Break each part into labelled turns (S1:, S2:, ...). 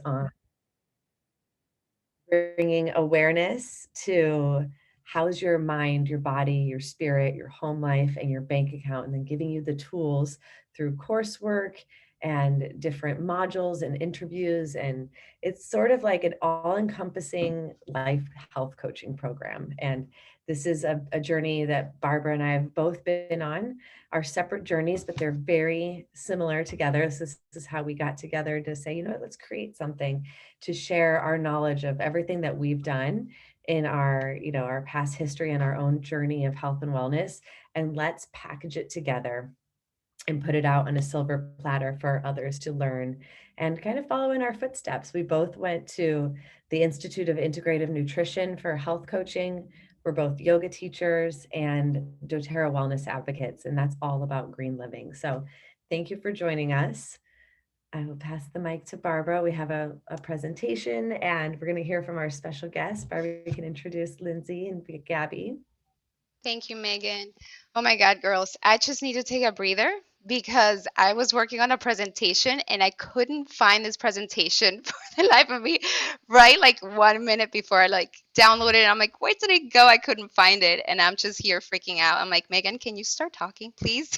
S1: on bringing awareness to how's your mind, your body, your spirit, your home life, and your bank account, and then giving you the tools through coursework and different modules and interviews. And it's sort of like an all encompassing life health coaching program. And this is a journey that Barbara and I have both been on, our separate journeys, but they're very similar together. This is how we got together to say, you know what, let's create something to share our knowledge of everything that we've done in our, our past history and our own journey of health and wellness. And let's package it together and put it out on a silver platter for others to learn and kind of follow in our footsteps. We both went to the Institute of Integrative Nutrition for health coaching. We're both yoga teachers and doTERRA wellness advocates, and that's all about green living. So thank you for joining us. I will pass the mic to Barbara. We have a presentation and we're going to hear from our special guest. Barbara, you can introduce Lindsay and Gabby.
S2: Thank you, Megan. Oh my God, girls, I just need to take a breather because I was working on a presentation and I couldn't find this presentation for the life of me, right? Like 1 minute before I downloaded it. I'm like, where did it go? I couldn't find it. And I'm just here freaking out. I'm like, Megan, can you start talking, please?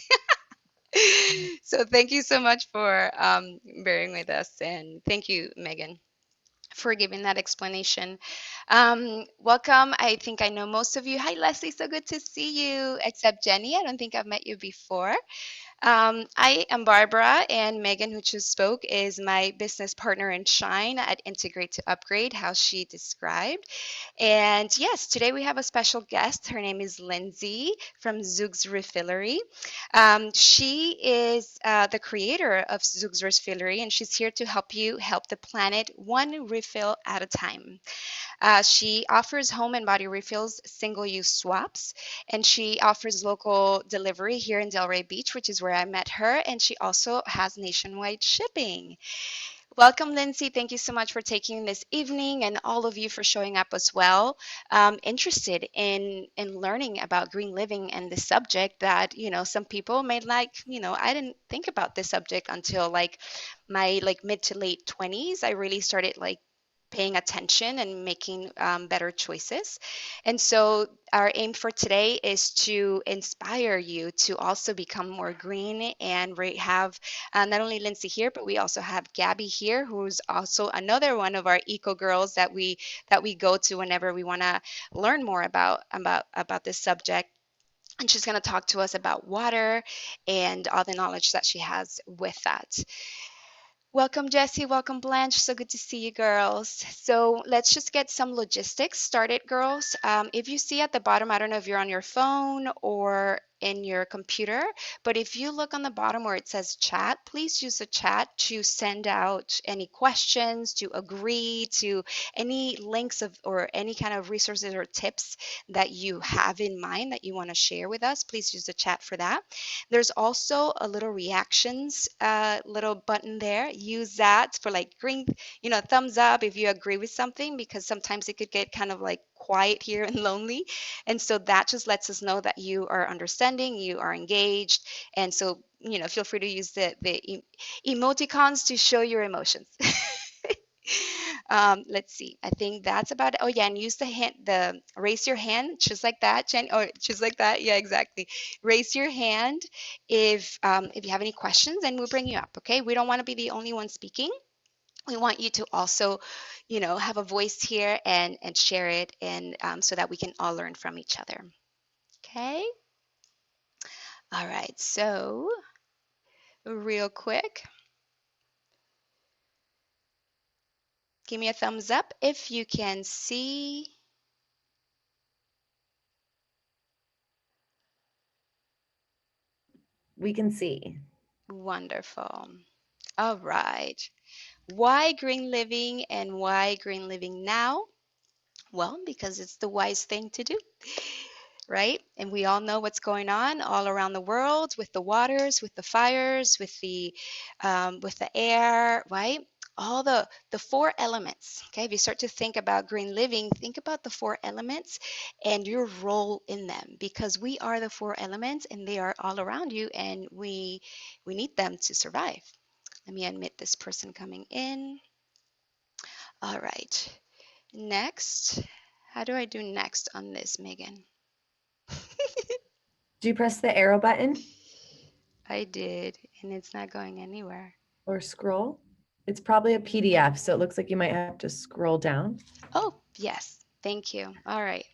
S2: So thank you so much for bearing with us. And thank you, Megan, for giving that explanation. Welcome. I think I know most of you. Hi, Leslie. So good to see you, except Jenny. I don't think I've met you before. I am Barbara, and Megan, who just spoke, is my business partner in Shine at Integrate to Upgrade, how she described. And yes, today we have a special guest. Her name is Lindsay from Zukes Refillery. She is the creator of Zukes Refillery, and she's here to help you help the planet one refill at a time. She offers home and body refills, single use swaps, and she offers local delivery here in Delray Beach, which is where I met her. And she also has nationwide shipping. Welcome, Lindsay. Thank you so much for taking this evening and all of you for showing up as well. Interested in learning about green living and the subject that, some people may like, I didn't think about this subject until my mid to late 20s. I really started paying attention and making better choices. And so, our aim for today is to inspire you to also become more green. And we have not only Lindsay here, but we also have Gabby here, who's also another one of our eco girls that we go to whenever we want to learn more about this subject. And she's going to talk to us about water and all the knowledge that she has with that. Welcome, Jesse. Welcome, Blanche. So good to see you, girls. So let's just get some logistics started, girls. If you see at the bottom, I don't know if you're on your phone or in your computer, but if you look on the bottom where it says chat, please use the chat to send out any questions, to agree to any links of or any kind of resources or tips that you have in mind that you want to share with us. Please use the chat for that. There's also a little reactions little button there. Use that for green, thumbs up if you agree with something, because sometimes it could get kind of quiet here and lonely. And so that just lets us know that you are understanding, you are engaged. And so, feel free to use the emoticons to show your emotions. Let's see. I think that's about it. Oh yeah, and use the raise your hand, just like that, Jen, or just like that. Yeah, exactly. Raise your hand if you have any questions, and we'll bring you up. Okay. We don't want to be the only one speaking. We want you to also, have a voice here and share it, and so that we can all learn from each other. Okay. All right. So real quick, give me a thumbs up if you can see.
S1: We can see.
S2: Wonderful. All right. Why green living and why green living now? Well, because it's the wise thing to do, right? And we all know what's going on all around the world with the waters, with the fires, with the air, right? All the four elements. Okay, if you start to think about green living, think about the four elements and your role in them, because we are the four elements and they are all around you, and we need them to survive. Let me admit this person coming in. All right. Next. How do I do next on this, Megan?
S1: Do you press the arrow button
S2: I did, and it's not going anywhere.
S1: or scroll? It's probably a PDF, so it looks like you might have to scroll down.
S2: Oh, yes. Thank you. All right.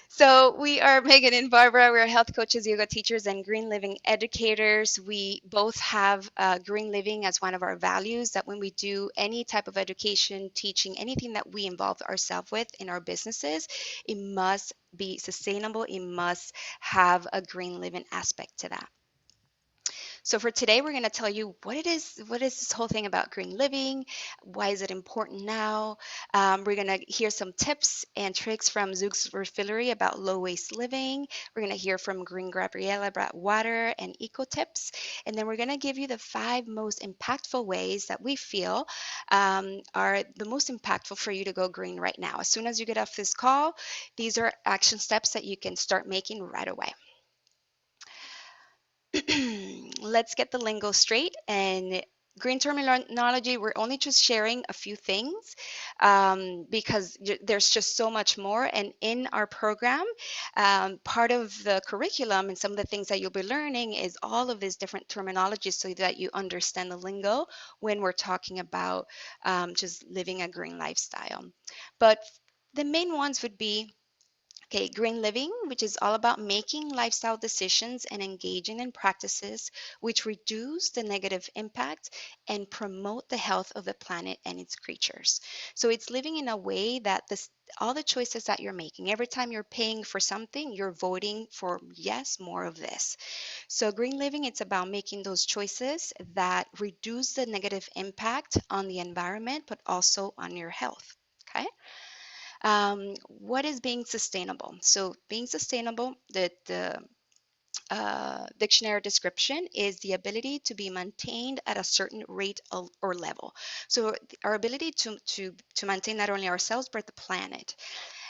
S2: So we are Megan and Barbara. We're health coaches, yoga teachers, and green living educators. We both have green living as one of our values. That when we do any type of education, teaching, anything that we involve ourselves with in our businesses, it must be sustainable. It must have a green living aspect to that. So for today, we're going to tell you what is this whole thing about green living? Why is it important now? We're going to hear some tips and tricks from Zukes Refillery about low waste living. We're going to hear from Green Gabriela about water and eco tips. And then we're going to give you the 5 most impactful ways that we feel are the most impactful for you to go green right now. As soon as you get off this call, these are action steps that you can start making right away. Let's get the lingo straight. And green terminology, we're only just sharing a few things because there's just so much more. And in our program, part of the curriculum and some of the things that you'll be learning is all of these different terminologies so that you understand the lingo when we're talking about just living a green lifestyle. But the main ones would be okay, green living, which is all about making lifestyle decisions and engaging in practices which reduce the negative impact and promote the health of the planet and its creatures. So it's living in a way that all the choices that you're making, every time you're paying for something, you're voting for yes, more of this. So green living, it's about making those choices that reduce the negative impact on the environment, but also on your health. Okay. What is being sustainable? So, being sustainable, the dictionary description is the ability to be maintained at a certain rate or level. So, our ability to maintain not only ourselves but the planet.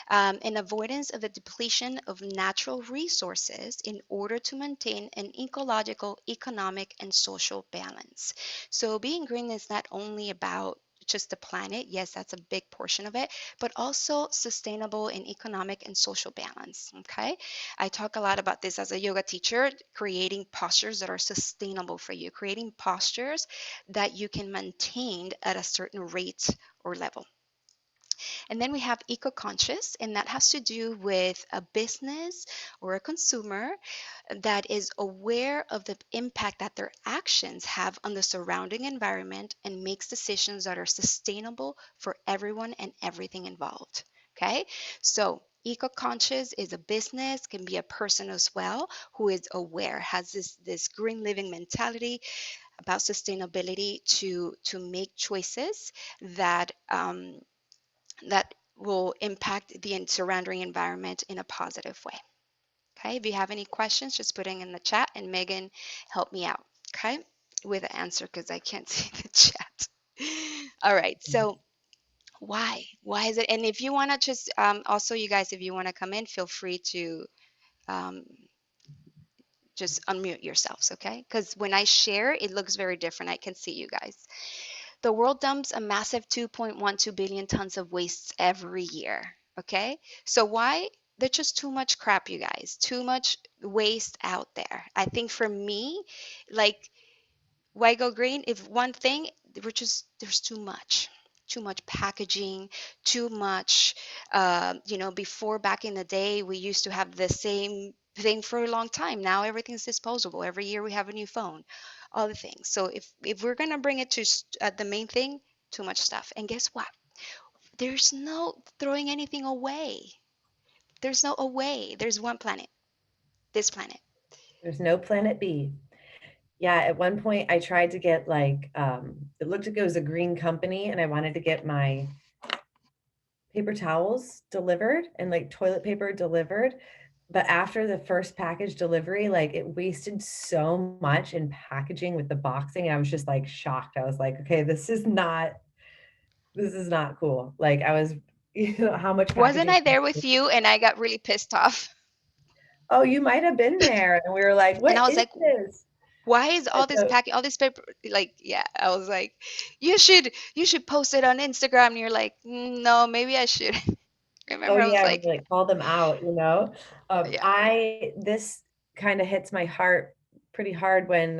S2: And avoidance of the depletion of natural resources in order to maintain an ecological, economic, and social balance. So, being green is not only about just the planet, yes, that's a big portion of it, but also sustainable and economic and social balance. Okay. I talk a lot about this as a yoga teacher, creating postures that are sustainable for you, creating postures that you can maintain at a certain rate or level. And then we have eco-conscious, and that has to do with a business or a consumer that is aware of the impact that their actions have on the surrounding environment and makes decisions that are sustainable for everyone and everything involved. Okay, so eco-conscious is a business, can be a person as well who is aware, has this green living mentality about sustainability to make choices that that will impact the surrounding environment in a positive way. Okay, if you have any questions, just put it in the chat and Megan help me out. Okay, with the answer because I can't see the chat. All right, so why is it? And if you want to just also, you guys, if you want to come in, feel free to um, just unmute yourselves, okay? Because when I share, it looks very different. I can see you guys. The world dumps a massive 2.12 billion tons of waste every year. Okay. So why? There's just too much crap, you guys. Too much waste out there. I think for me, like, why go green? If one thing, there's too much packaging, too much. Before back in the day, we used to have the same thing for a long time. Now everything's disposable. Every year we have a new phone, all the things. So if we're gonna bring it to the main thing, too much stuff. And guess what? There's no throwing anything away. There's no away. There's one planet. This planet.
S1: There's no planet B. Yeah, at one point I tried to get like it looked like it was a green company and I wanted to get my paper towels delivered and like toilet paper delivered. But after the first package delivery, like it wasted so much in packaging with the boxing. I was just like shocked. I was like, okay, this is not cool. Like I was, how much
S2: Wasn't
S1: packaging.
S2: I there with you and I got really pissed off?
S1: Oh, you might have been there. And we were like,
S2: And
S1: what
S2: I was
S1: is
S2: like,
S1: this?
S2: Why is all this
S1: So,
S2: packing, all this paper? Like, yeah, I was like, you should post it on Instagram. And you're like, no, maybe I should.
S1: oh
S2: Remember, I was
S1: yeah,
S2: like,
S1: like call them out, you know?
S2: yeah.
S1: I this kind of hits my heart pretty hard when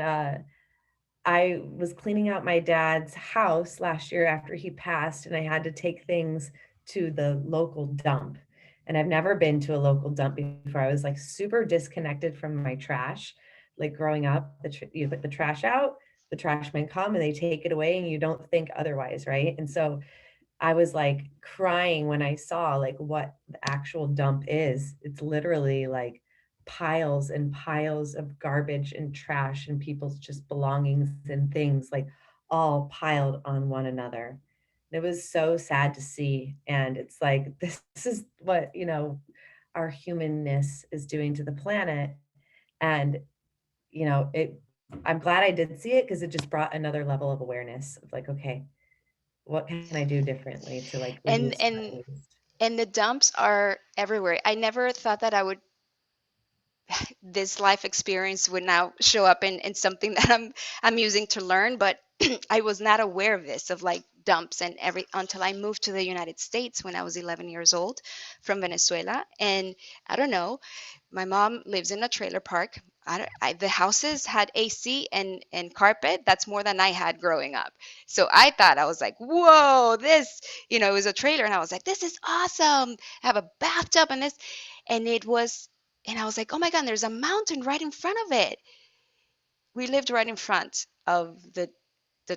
S1: I was cleaning out my dad's house last year after he passed, and I had to take things to the local dump. And I've never been to a local dump before. I was like super disconnected from my trash. Like growing up, you put the trash out, the trash men come and they take it away, and you don't think otherwise, right? And so I was like crying when I saw like what the actual dump is. It's literally like piles and piles of garbage and trash and people's just belongings and things like all piled on one another. It was so sad to see. And it's like, this is what, our humanness is doing to the planet. And, I'm glad I did see it because it just brought another level of awareness of like, okay, what can I do differently to like
S2: And
S1: reduce my
S2: and
S1: waste?
S2: and the dumps are everywhere. I never thought that I would this life experience would now show up in something that I'm using to learn, but I was not aware of this, of like dumps and every until I moved to the United States when I was 11 years old from Venezuela. And I don't know, my mom lives in a trailer park. The houses had AC and carpet. That's more than I had growing up. So I thought, I was like, whoa, this, it was a trailer. And I was like, this is awesome. I have a bathtub and this. And it was, and I was like, oh my God, there's a mountain right in front of it. We lived right in front of the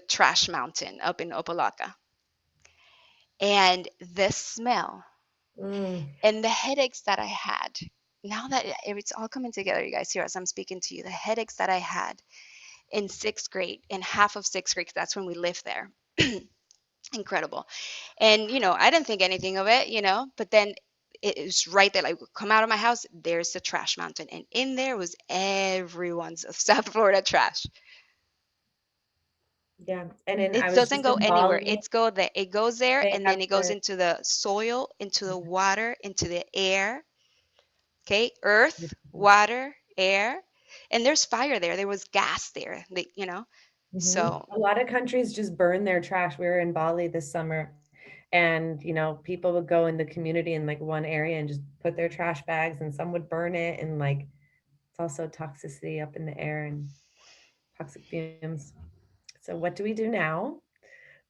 S2: trash mountain up in Opalaca. And the smell
S1: Mm,
S2: and the headaches that I had, now that it's all coming together, you guys, here as I'm speaking to you, the headaches that I had in sixth grade, in half of sixth grade, 'cause that's when we lived there. Incredible. And, I didn't think anything of it, but then it was right there. Like, come out of my house, there's the trash mountain. And in there was everyone's South Florida trash.
S1: yeah, and then I
S2: It
S1: was
S2: doesn't
S1: just
S2: go
S1: in
S2: anywhere.
S1: Bali.
S2: It's go there. It goes there
S1: They
S2: and
S1: have
S2: then it goes
S1: the
S2: into the soil, into the water, into the air. Okay, earth, water, air, and there's fire there. There was gas there.
S1: Mhm.
S2: So
S1: A lot of countries just burn their trash. We were in Bali this summer, and people would go in the community in like one area and just put their trash bags, and some would burn it, and like it's also toxicity up in the air and toxic fumes. So what do we do now?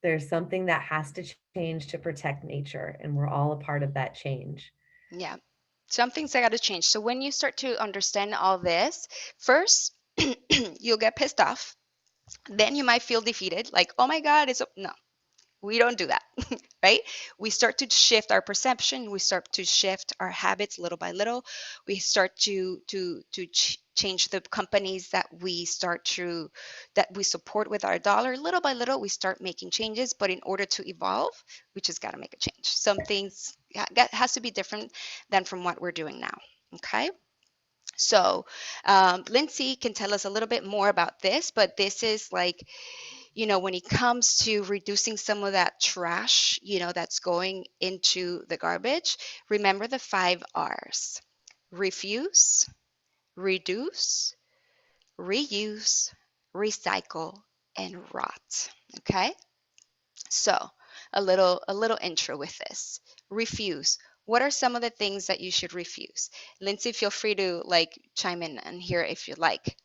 S1: There's something that has to change to protect nature, and we're all a part of that change.
S2: yeah, some things that got to change. So when you start to understand all this, first you'll get pissed off. Then you might feel defeated, like, oh my God, no. We don't do that, right? We start to shift our perception. We start to shift our habits little by little. We start to change the companies that we support with our dollar. Little by little, we start making changes. But in order to evolve, we just got to make a change. Some things has to be different than from what we're doing now. Okay. So, Lindsay can tell us a little bit more about this, but this is like, when it comes to reducing some of that trash, that's going into the garbage, remember the 5 R's: refuse, reduce, reuse, recycle, and rot. Okay? So, a little intro with this. Refuse. What are some of the things that you should refuse? Lindsay, feel free to like chime in and here if you like.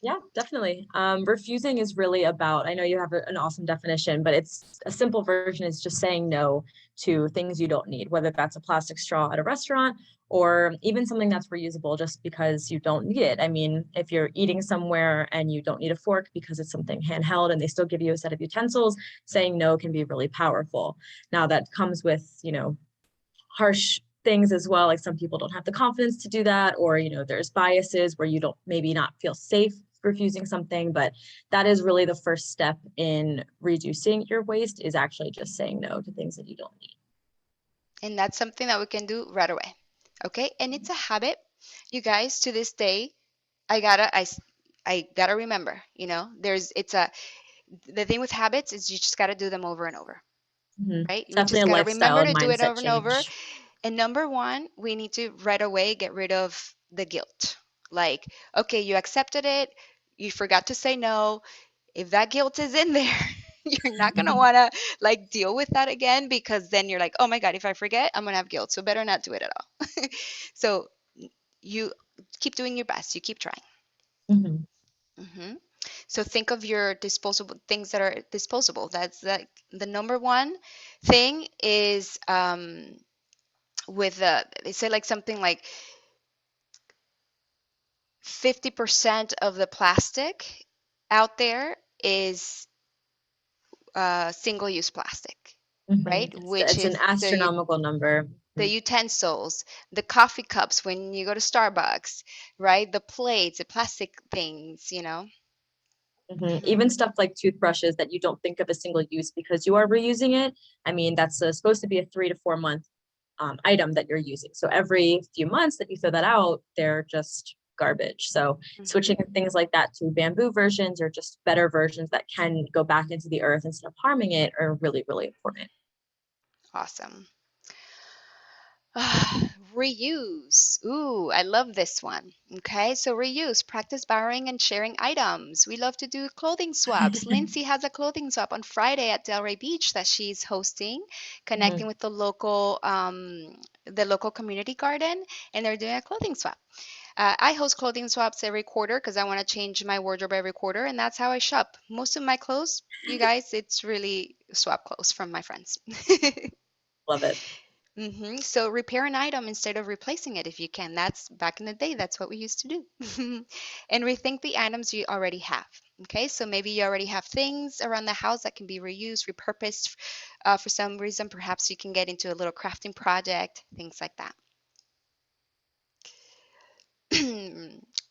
S3: Yeah, definitely. Refusing is really about, I know you have an awesome definition, but it's a simple version is just saying no to things you don't need, whether that's a plastic straw at a restaurant or even something that's reusable just because you don't need it. I mean, if you're eating somewhere and you don't need a fork because it's something handheld and they still give you a set of utensils, saying no can be really powerful. Now that comes with, harsh things as well. Like some people don't have the confidence to do that, or, there's biases where you don't maybe not feel safe refusing something, but that is really the first step in reducing your waste is actually just saying no to things that you don't need.
S2: And that's something that we can do right away. Okay? And it's a habit. You guys, to this day, I gotta remember, the thing with habits is you just gotta do them over and over, right?
S3: It's
S2: We
S3: definitely
S2: just
S3: a
S2: gotta
S3: lifestyle
S2: remember
S3: and
S2: to do it
S3: mindset
S2: over and over.
S3: change.
S2: And number one, we need to right away get rid of the guilt. Like, okay, you accepted it, you forgot to say no. If that guilt is in there, you're not going to want to like deal with that again, because then you're like, oh my God, if I forget, I'm going to have guilt. So better not do it at all. So you keep doing your best. You keep trying.
S3: Mhm.
S2: hmm So think of your disposable things that are disposable. That's like the number one thing is with they say like something like 50% of the plastic out there is single-use plastic, right? Which
S3: It's an
S2: is
S3: astronomical number.
S2: the utensils, the coffee cups when you go to Starbucks, right? The plates, the plastic things, you know.
S3: Even stuff like toothbrushes that you don't think of as single use because you are reusing it. I mean, that's supposed to be a 3 to 4 month item that you're using. So every few months that you throw that out, they're just garbage. So
S2: Mhm.
S3: switching things like that to bamboo versions or just better versions that can go back into the earth instead of harming it are really, really important.
S2: Awesome. Reuse. Ooh, I love this one. Okay, so reuse, practice borrowing and sharing items. We love to do clothing swaps. Lindsay has a clothing swap on Friday at Delray Beach that she's hosting, connecting with the local community garden, and they're doing a clothing swap. I host clothing swaps every quarter because I want to change my wardrobe every quarter, and that's how I shop. Most of my clothes, you guys, it's really swap clothes from my friends.
S3: Love it.
S2: So repair an item instead of replacing it if you can. That's back in the day, that's what we used to do. And rethink the items you already have. Okay, so maybe you already have things around the house that can be reused, repurposed for some reason. Perhaps you can get into a little crafting project, things like that.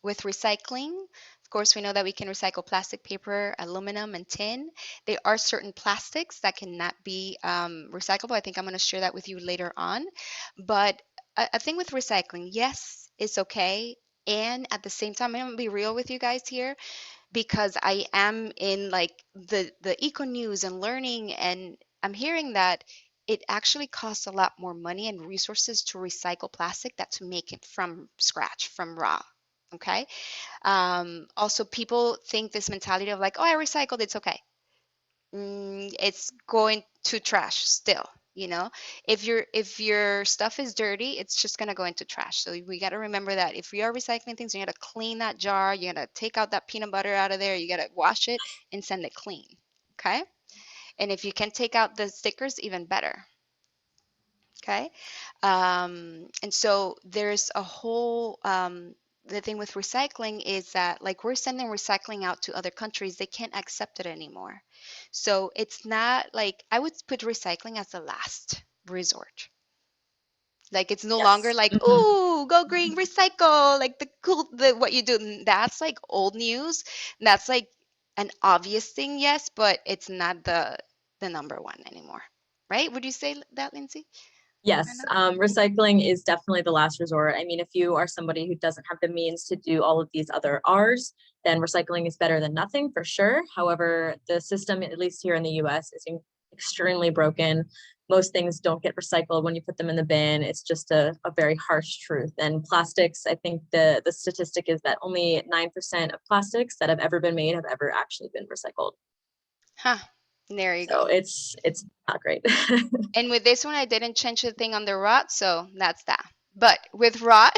S2: With recycling, of course, we know that we can recycle plastic, paper, aluminum, and tin. There are certain plastics that cannot be recyclable. I think I'm going to share that with you later on. But I think with recycling, yes, it's okay. And at the same time, I'm going to be real with you guys here because I am in like the eco news and learning, and I'm hearing that it actually costs a lot more money and resources to recycle plastic than to make it from scratch, from raw. Okay. Also, people think this mentality of like, oh, I recycled, it's okay. It's going to trash still. You know, if your stuff is dirty, it's just gonna go into trash. So we got to remember that if we are recycling things, you got to clean that jar. You got to take out that peanut butter out of there. You got to wash it and send it clean. Okay. And if you can take out the stickers, even better. Okay. And so there's a whole, the thing with recycling is that, like, we're sending recycling out to other countries, they can't accept it anymore. So it's not like I would put recycling as the last resort. Like, it's no longer
S3: Yes.
S2: like, oh, go green, recycle, like the cool, the what you do. That's like old news. That's like an obvious thing, yes, but it's not the number one anymore. Right? Would you say that, Lindsay? Or
S3: Yes,
S2: no?
S3: recycling is definitely the last resort. I mean, if you are somebody who doesn't have the means to do all of these other R's, then recycling is better than nothing for sure. However, the system, at least here in the US, is extremely broken. Most things don't get recycled when you put them in the bin. It's just a very harsh truth. And plastics, I think the statistic is that only 9% of plastics that have ever been made have ever actually been recycled.
S2: Huh. There you
S3: So
S2: go.
S3: it's not great.
S2: And with this one, I didn't change the thing on the rot, so that's that. But with rot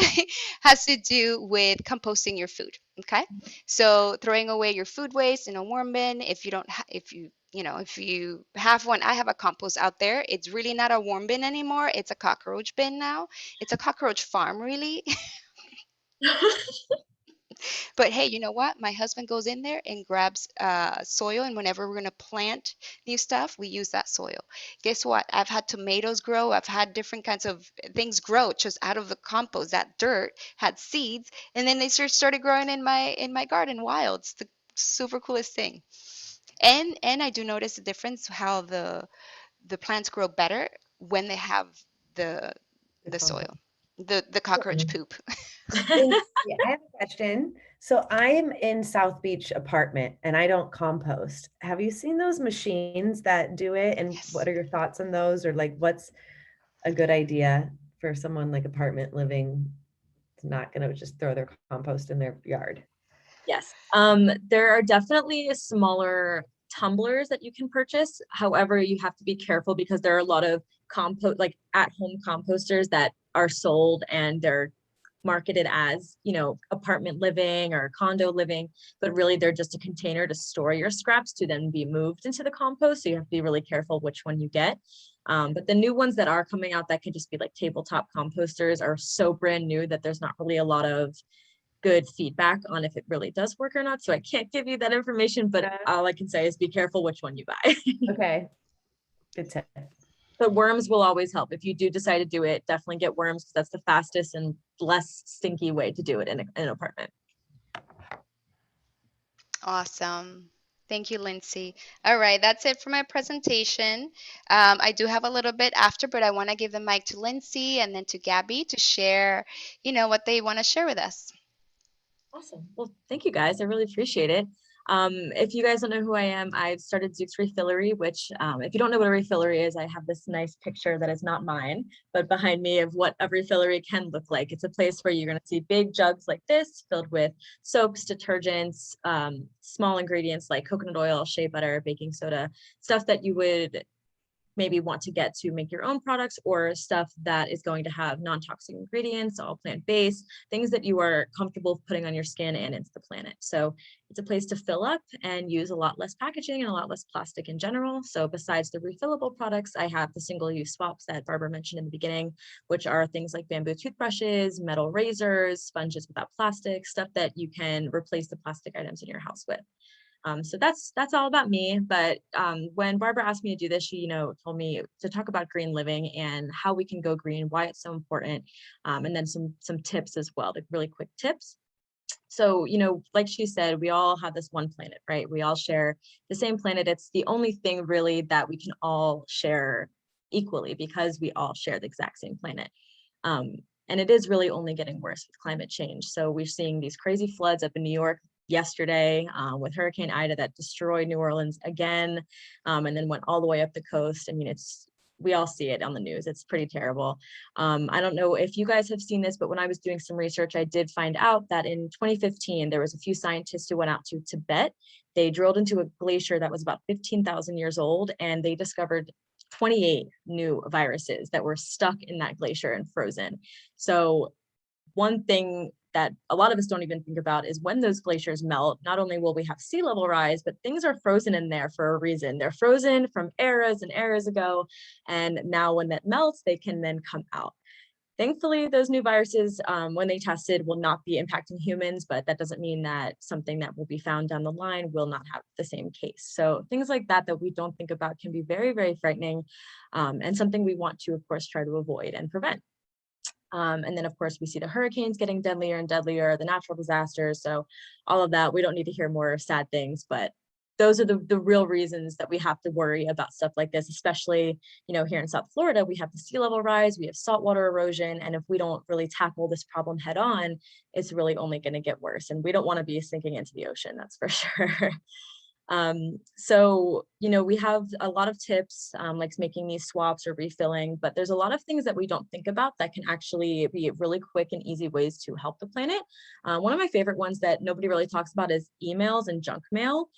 S2: has to do with composting your food. Okay, so throwing away your food waste in a warm bin. If you don't, if you have one, I have a compost out there. It's really not a warm bin anymore. It's a cockroach bin now. It's a cockroach farm, really. But hey, you know what? My husband goes in there and grabs soil, and whenever we're going to plant new stuff, we use that soil. Guess what? I've had tomatoes grow. I've had different kinds of things grow just out of the compost. That dirt had seeds, and then they started growing in my garden wild. It's the super coolest thing. And I do notice the difference how the plants grow better when they have the
S1: The
S2: the soil,
S1: compost.
S2: the cockroach poop.
S1: Lindsay, I have a question. So I'm in South Beach apartment and I don't compost. Have you seen those machines that do it? And
S2: Yes.
S1: what are your thoughts on those? Or like what's a good idea for someone like apartment living, not gonna just throw their compost in their yard?
S3: Yes. There are definitely smaller tumblers that you can purchase. However, you have to be careful because there are a lot of compost, like at-home composters that are sold and they're marketed as, apartment living or condo living, but really they're just a container to store your scraps to then be moved into the compost. So you have to be really careful which one you get. But the new ones that are coming out that can just be like tabletop composters are so brand new that there's not really a lot of good feedback on if it really does work or not. So I can't give you that information, but all I can say is be careful which one you buy.
S1: Okay. Good tip.
S3: But worms will always help. If you do decide to do it, definitely get worms because that's the fastest and less stinky way to do it in an apartment.
S2: Awesome. Thank you, Lindsay. All right, that's it for my presentation. I do have a little bit after, but I want to give the mic to Lindsay and then to Gabby to share, what they want to share with us.
S3: Awesome. Well, thank you guys. I really appreciate it. If you guys don't know who I am, I've started Zukes Refillery, which if you don't know what a refillery is, I have this nice picture that is not mine, but behind me of what a refillery can look like. It's a place where you're going to see big jugs like this filled with soaps, detergents, small ingredients like coconut oil, shea butter, baking soda, stuff that you would maybe want to get to make your own products, or stuff that is going to have non-toxic ingredients, all plant-based, things that you are comfortable putting on your skin and into the planet. So it's a place to fill up and use a lot less packaging and a lot less plastic in general. So besides the refillable products, I have the single-use swaps that Barbara mentioned in the beginning, which are things like bamboo toothbrushes, metal razors, sponges without plastic, stuff that you can replace the plastic items in your house with. So that's all about me. But when Barbara asked me to do this, she, told me to talk about green living and how we can go green, why it's so important, and then some tips as well, like really quick tips. So, like she said, we all have this one planet, right? We all share the same planet. It's the only thing really that we can all share equally because we all share the exact same planet. And it is really only getting worse with climate change. So we're seeing these crazy floods up in New York yesterday with Hurricane Ida that destroyed New Orleans again, and then went all the way up the coast. I mean, we all see it on the news. It's pretty terrible. I don't know if you guys have seen this, but when I was doing some research, I did find out that in 2015, there was a few scientists who went out to Tibet. They drilled into a glacier that was about 15,000 years old, and they discovered 28 new viruses that were stuck in that glacier and frozen. So one thing that a lot of us don't even think about is when those glaciers melt, not only will we have sea level rise, but things are frozen in there for a reason. They're frozen from eras and eras ago. And now when that melts, they can then come out. Thankfully, those new viruses, when they tested, will not be impacting humans, but that doesn't mean that something that will be found down the line will not have the same case. So things like that we don't think about can be very, very frightening, and something we want to, of course, try to avoid and prevent. And then, of course, we see the hurricanes getting deadlier and deadlier, the natural disasters. So all of that, we don't need to hear more sad things, but those are the real reasons that we have to worry about stuff like this, especially, here in South Florida, we have the sea level rise, we have saltwater erosion. And if we don't really tackle this problem head on, it's really only going to get worse. And we don't want to be sinking into the ocean, that's for sure. So, we have a lot of tips, like making these swaps or refilling, but there's a lot of things that we don't think about that can actually be really quick and easy ways to help the planet. One of my favorite ones that nobody really talks about is emails and junk mail.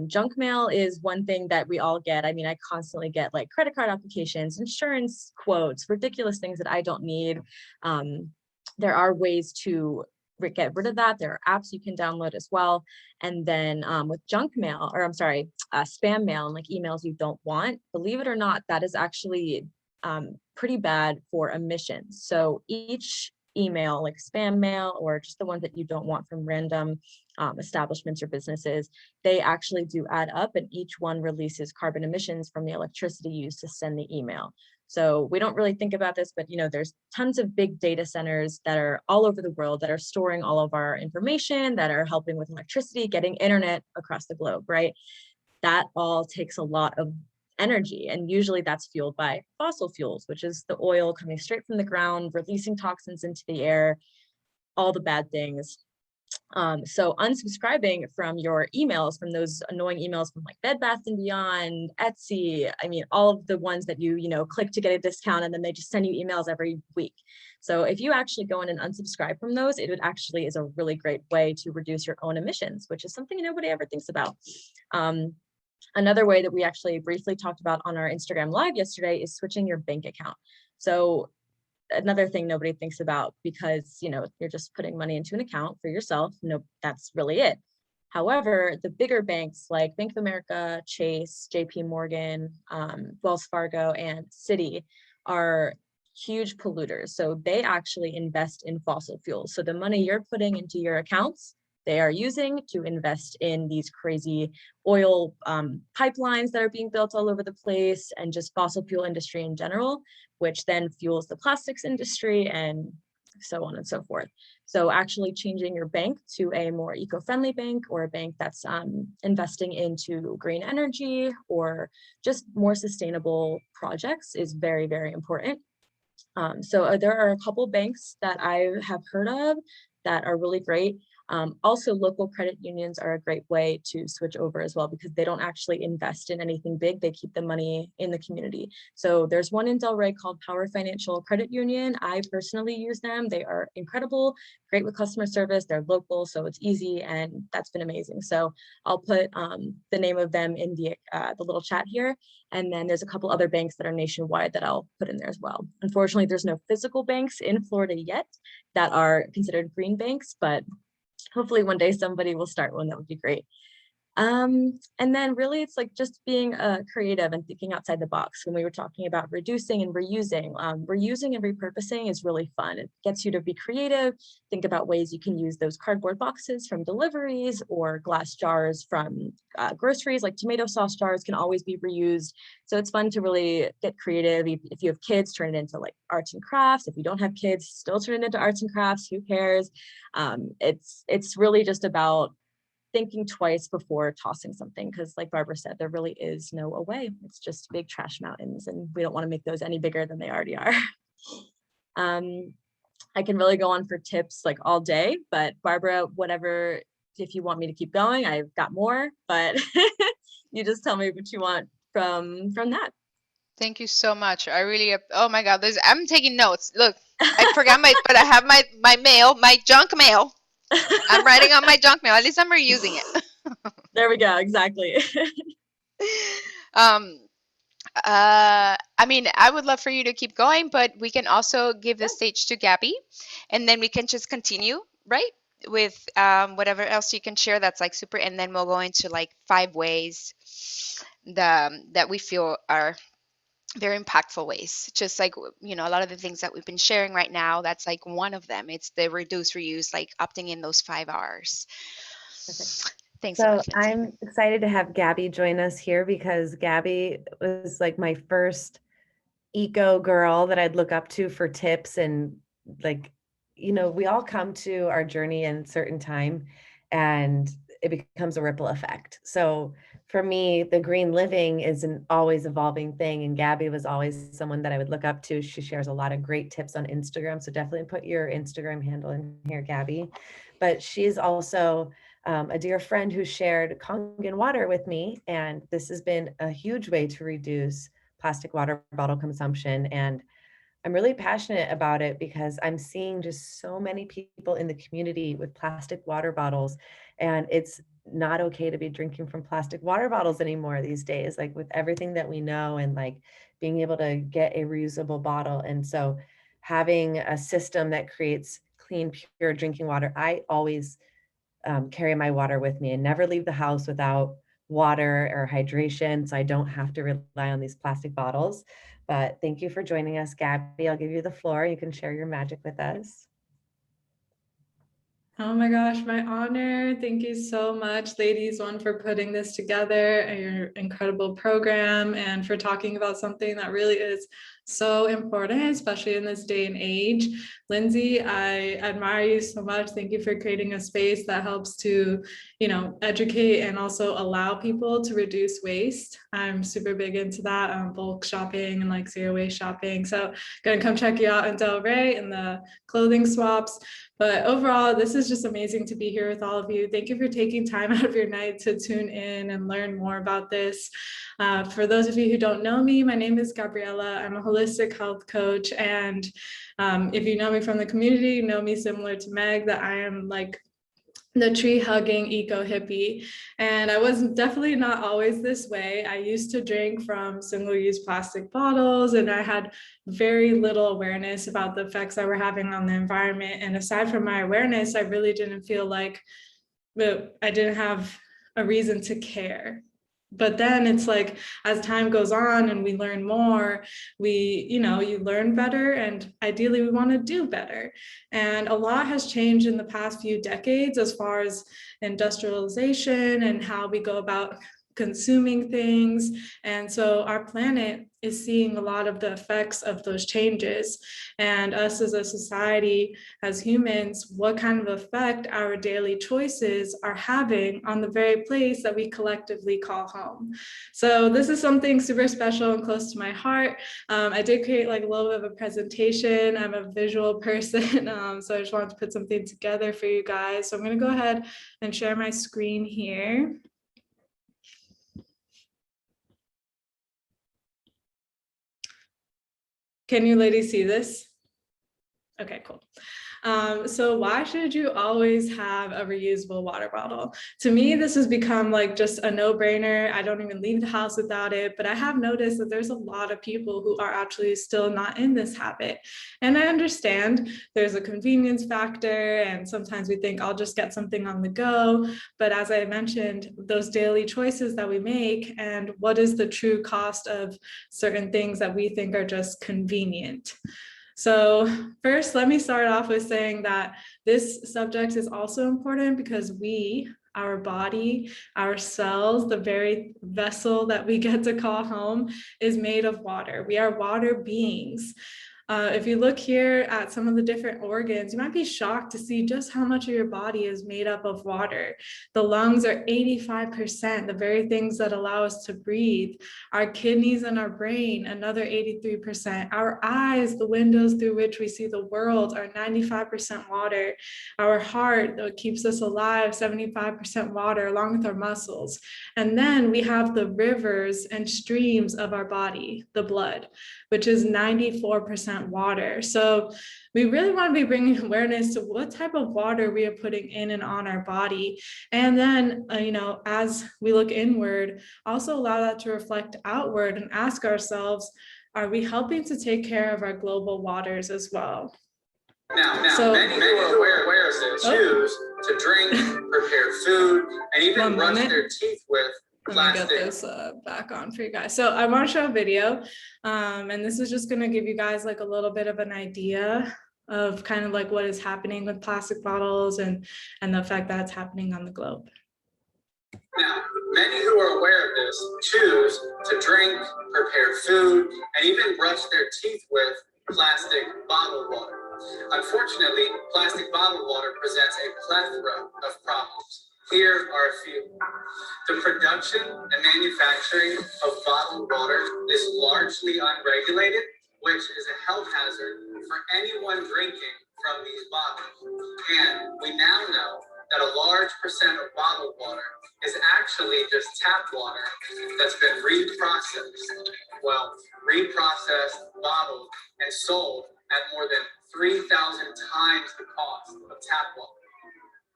S3: Junk mail is one thing that we all get. I mean, I constantly get like credit card applications, insurance quotes, ridiculous things that I don't need. There are ways to get rid of that. There are apps you can download as well. And then with junk mail, or I'm sorry, spam mail and like emails you don't want, believe it or not, that is actually pretty bad for emissions. So each email, like spam mail or just the ones that you don't want from random establishments or businesses, they actually do add up, and each one releases carbon emissions from the electricity used to send the email. So we don't really think about this, but there's tons of big data centers that are all over the world that are storing all of our information, that are helping with electricity, getting internet across the globe, right? That all takes a lot of energy, and usually that's fueled by fossil fuels, which is the oil coming straight from the ground, releasing toxins into the air, all the bad things. So unsubscribing from your emails, from those annoying emails from like Bed Bath & Beyond, Etsy, I mean, all of the ones that you know, click to get a discount and then they just send you emails every week. So if you actually go in and unsubscribe from those, it would actually is a really great way to reduce your own emissions, which is something nobody ever thinks about. Another way that we actually briefly talked about on our Instagram Live yesterday is switching your bank account. So another thing nobody thinks about, because you know, you're just putting money into an account for yourself. No, that's really it. However, the bigger banks like Bank of America, Chase, JP Morgan, Wells Fargo, and Citi are huge polluters. So they actually invest in fossil fuels. So the money you're putting into your accounts, they are using to invest in these crazy oil pipelines that are being built all over the place, and just fossil fuel industry in general, which then fuels the plastics industry and so on and so forth. So actually changing your bank to a more eco-friendly bank, or a bank that's investing into green energy or just more sustainable projects, is very, very important. So there are a couple banks that I have heard of that are really great. Also, local credit unions are a great way to switch over as well, because they don't actually invest in anything big. They keep the money in the community. So there's one in Delray called Power Financial Credit Union. I personally use them. They are incredible, great with customer service. They're local, so it's easy, and that's been amazing. So I'll put the name of them in the little chat here. And then there's a couple other banks that are nationwide that I'll put in there as well. Unfortunately, there's no physical banks in Florida yet that are considered green banks, but hopefully one day somebody will start one. That would be great. And then really it's like just being creative and thinking outside the box. When we were talking about reducing and reusing, reusing and repurposing is really fun. It gets you to be creative, think about ways you can use those cardboard boxes from deliveries, or glass jars from groceries, like tomato sauce jars can always be reused. So it's fun to really get creative. If you have kids, turn it into like arts and crafts. If you don't have kids, still turn it into arts and crafts, who cares? It's really just about thinking twice before tossing something, because like Barbara said, there really is no away. It's just big trash mountains, and we don't want to make those any bigger than they already are. I can really go on for tips like all day, but Barbara, whatever, if you want me to keep going, I've got more, but you just tell me what you want from that.
S2: Thank you so much. I really, oh my God, I'm taking notes. Look, I forgot but I have my mail, my junk mail. I'm writing on my junk mail. At least I'm reusing it.
S3: There we go. Exactly.
S2: I mean, I would love for you to keep going, but we can also give the stage to Gabby, and then we can just continue, right? With whatever else you can share that's like super, and then we'll go into like 5 ways that we feel are very impactful ways. Just like, you know, a lot of the things that we've been sharing right now, that's like one of them. It's the reduce, reuse, like opting in those 5 R's.
S1: Perfect.
S2: Thanks so much, Lindsay.
S1: I'm excited to have Gabby join us here, because Gabby was like my first eco girl that I'd look up to for tips. And like, you know, we all come to our journey in a certain time, and it becomes a ripple effect. So for me, the green living is an always evolving thing. And Gabby was always someone that I would look up to. She shares a lot of great tips on Instagram. So definitely put your Instagram handle in here, Gabby. But she's also a dear friend who shared Kangen water with me. And this has been a huge way to reduce plastic water bottle consumption. And I'm really passionate about it, because I'm seeing just so many people in the community with plastic water bottles, and it's not okay to be drinking from plastic water bottles anymore these days, like with everything that we know, and like being able to get a reusable bottle. And so having a system that creates clean, pure drinking water, I always carry my water with me and never leave the house without water or hydration, so I don't have to rely on these plastic bottles. But thank you for joining us, Gabby. I'll give you the floor. You can share your magic with us.
S4: Oh my gosh, my honor. Thank you so much, ladies, one, for putting this together and your incredible program, and for talking about something that really is so important, especially in this day and age. Lindsay, I admire you so much. Thank you for creating a space that helps to, you know, educate and also allow people to reduce waste. I'm super big into that, bulk shopping and like zero waste shopping. So gonna come check you out in Delray and the clothing swaps. But overall, this is just amazing to be here with all of you. Thank you for taking time out of your night to tune in and learn more about this. For those of you who don't know me, my name is Gabriela. I'm a holistic health coach. And if you know me from the community, you know me similar to Meg, that I am like the tree hugging eco hippie. And I was definitely not always this way. I used to drink from single-use plastic bottles, and I had very little awareness about the effects that were having on the environment. And aside from my awareness, I really didn't feel like I didn't have a reason to care. But then it's like, as time goes on and we learn more, you learn better, and ideally we want to do better. And a lot has changed in the past few decades as far as industrialization and how we go about consuming things. And so our planet is seeing a lot of the effects of those changes. And us as a society, as humans, what kind of effect our daily choices are having on the very place that we collectively call home. So this is something super special and close to my heart. I did create like a little bit of a presentation. I'm a visual person, so I just wanted to put something together for you guys. So I'm going to go ahead and share my screen here. Can you ladies see this? Okay, cool. So why should you always have a reusable water bottle? To me, this has become like just a no-brainer. I don't even leave the house without it, but I have noticed that there's a lot of people who are actually still not in this habit. And I understand there's a convenience factor, and sometimes we think I'll just get something on the go. But as I mentioned, those daily choices that we make, and what is the true cost of certain things that we think are just convenient. So first, let me start off with saying that this subject is also important because our body, our cells, the very vessel that we get to call home, is made of water. We are water beings. If you look here at some of the different organs, you might be shocked to see just how much of your body is made up of water. The lungs are 85%, the very things that allow us to breathe. Our kidneys and our brain, another 83%. Our eyes, the windows through which we see the world, are 95% water. Our heart, that keeps us alive, 75% water, along with our muscles. And then we have the rivers and streams of our body, the blood, which is 94% water. So we really want to be bringing awareness to what type of water we are putting in and on our body. And then, as we look inward, also allow that to reflect outward and ask ourselves, are we helping to take care of our global waters as well?
S5: Now so, many who are aware of this choose to drink, prepare food, and even brush their teeth with plastic.
S4: Let me get this back on for you guys. So I want to show a video, and this is just going to give you guys like a little bit of an idea of kind of like what is happening with plastic bottles and the effect that's happening on the globe.
S5: Now, many who are aware of this choose to drink, prepare food, and even brush their teeth with plastic bottled water. Unfortunately, plastic bottled water presents a plethora of problems. Here are a few. The production and manufacturing of bottled water is largely unregulated, which is a health hazard for anyone drinking from these bottles. And we now know that a large percent of bottled water is actually just tap water that's been reprocessed. Well, reprocessed, bottled, and sold at more than 3,000 times the cost of tap water.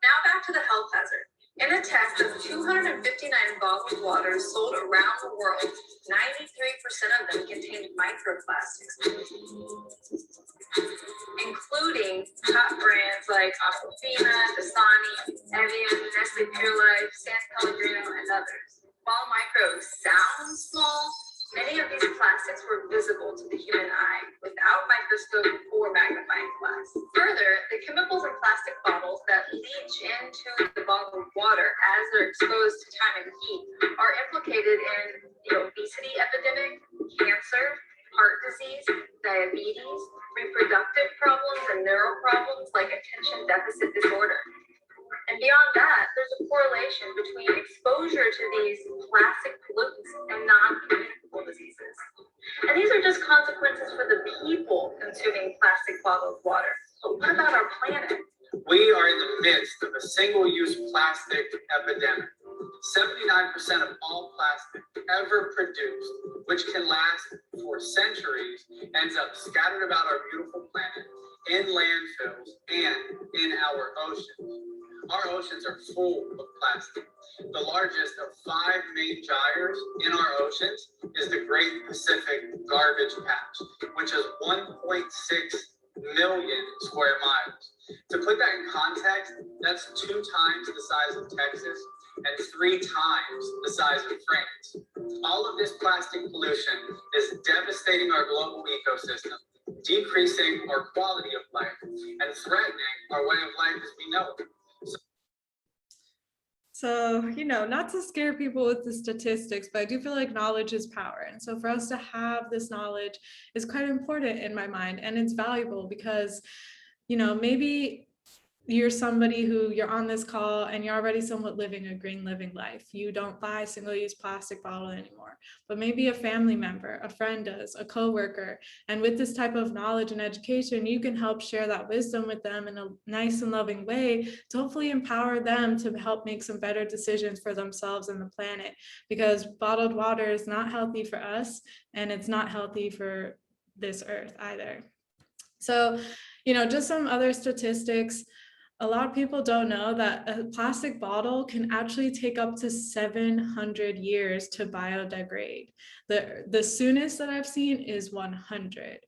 S6: Now back to the health hazard. In a test of 259 bottled waters sold around the world, 93% of them contained microplastics, including top brands like Aquafina, Dasani, Evian, Nestle Pure Life, San Pellegrino, and others. While micro sounds small, many of these plastics were visible to the human eye without microscope or magnifying glass. Further, the chemicals in plastic bottles that leach into the bottled water as they're exposed to time and heat are implicated in the obesity epidemic, cancer, heart disease, diabetes, reproductive problems, and neural problems like attention deficit disorder. And beyond that, there's a correlation between exposure to these plastic pollutants and non-communicable diseases. And these are just consequences for the people consuming plastic bottled water. But what about our planet?
S5: We are in the midst of a single-use plastic epidemic. 79% of all plastic ever produced, which can last for centuries, ends up scattered about our beautiful planet, in landfills, and in our oceans. Our oceans are full of plastic. The largest of 5 main gyres in our oceans is the Great Pacific Garbage Patch, which is 1.6 million square miles. To put that in context, that's 2 times the size of Texas and 3 times the size of France. All of this plastic pollution is devastating our global ecosystem, decreasing our quality of life, and threatening our way of life as we know it.
S4: So, not to scare people with the statistics, but I do feel like knowledge is power. And so for us to have this knowledge is quite important in my mind. And it's valuable because, maybe you're somebody who you're on this call and you're already somewhat living a green living life. You don't buy single-use plastic bottle anymore, but maybe a family member, a friend does, a coworker. And with this type of knowledge and education, you can help share that wisdom with them in a nice and loving way to hopefully empower them to help make some better decisions for themselves and the planet, because bottled water is not healthy for us and it's not healthy for this earth either. So, just some other statistics. A lot of people don't know that a plastic bottle can actually take up to 700 years to biodegrade. The soonest that I've seen is 100.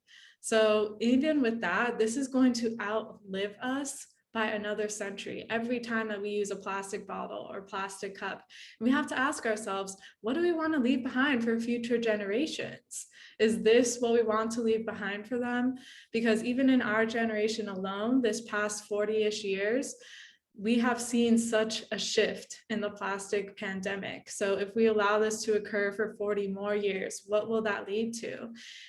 S4: So even with that, this is going to outlive us by another century every time that we use a plastic bottle or plastic cup. And we have to ask ourselves, what do we want to leave behind for future generations? Is this what we want to leave behind for them? Because even in our generation alone, this past 40-ish years, we have seen such a shift in the plastic pandemic. So if we allow this to occur for 40 more years, what will that lead to?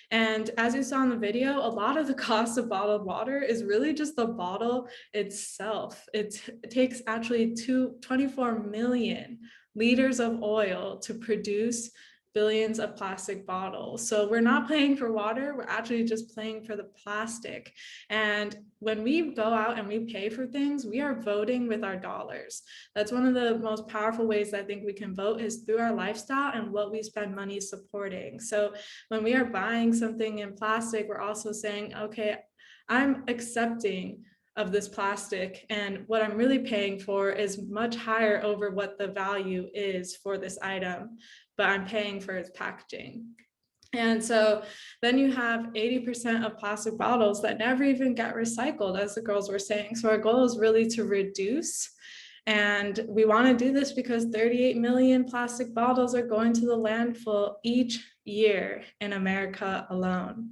S4: And as you saw in the video, a lot of the cost of bottled water is really just the bottle itself. It takes actually 24 million liters of oil to produce billions of plastic bottles. So we're not paying for water, we're actually just paying for the plastic. And when we go out and we pay for things, we are voting with our dollars. That's one of the most powerful ways I think we can vote, is through our lifestyle and what we spend money supporting. So when we are buying something in plastic, we're also saying, okay, I'm accepting of this plastic, and what I'm really paying for is much higher over what the value is for this item, but I'm paying for its packaging. And so then you have 80% of plastic bottles that never even get recycled, as the girls were saying. So our goal is really to reduce. And we want to do this because 38 million plastic bottles are going to the landfill each year in America alone.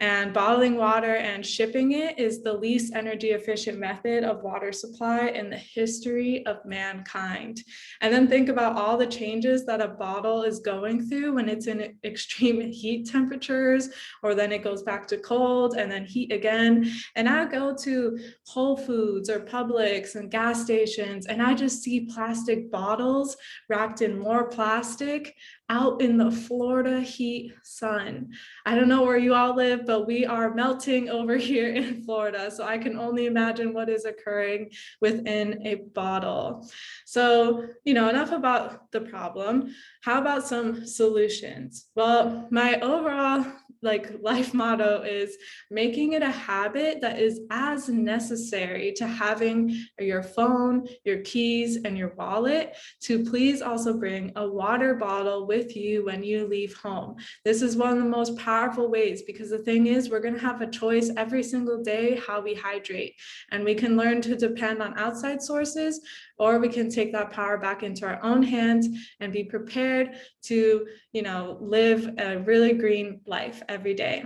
S4: And bottling water and shipping it is the least energy efficient method of water supply in the history of mankind. And then think about all the changes that a bottle is going through when it's in extreme heat temperatures, or then it goes back to cold and then heat again. And I go to Whole Foods or Publix and gas stations, and I just see plastic bottles wrapped in more plastic out in the Florida heat sun. I don't know where you all live, but we are melting over here in Florida. So I can only imagine what is occurring within a bottle. So, enough about the problem. How about some solutions? Well, my overall life motto is making it a habit that is as necessary to having your phone, your keys, and your wallet, to please also bring a water bottle with you when you leave home. This is one of the most powerful ways, because the thing is, we're going to have a choice every single day how we hydrate, and we can learn to depend on outside sources, or we can take that power back into our own hands and be prepared to, live a really green life every day.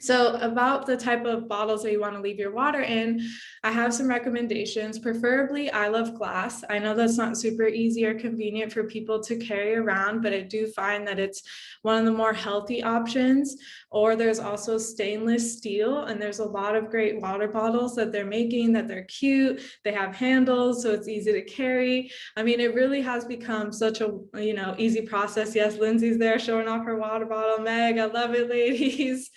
S4: So about the type of bottles that you want to leave your water in, I have some recommendations. Preferably, I love glass. I know that's not super easy or convenient for people to carry around, but I do find that it's one of the more healthy options. Or there's also stainless steel, and there's a lot of great water bottles that they're making that they're cute. They have handles, so it's easy to carry. I mean, it really has become such a, easy process. Yes, Lindsay's there showing off her water bottle. Meg, I love it, ladies.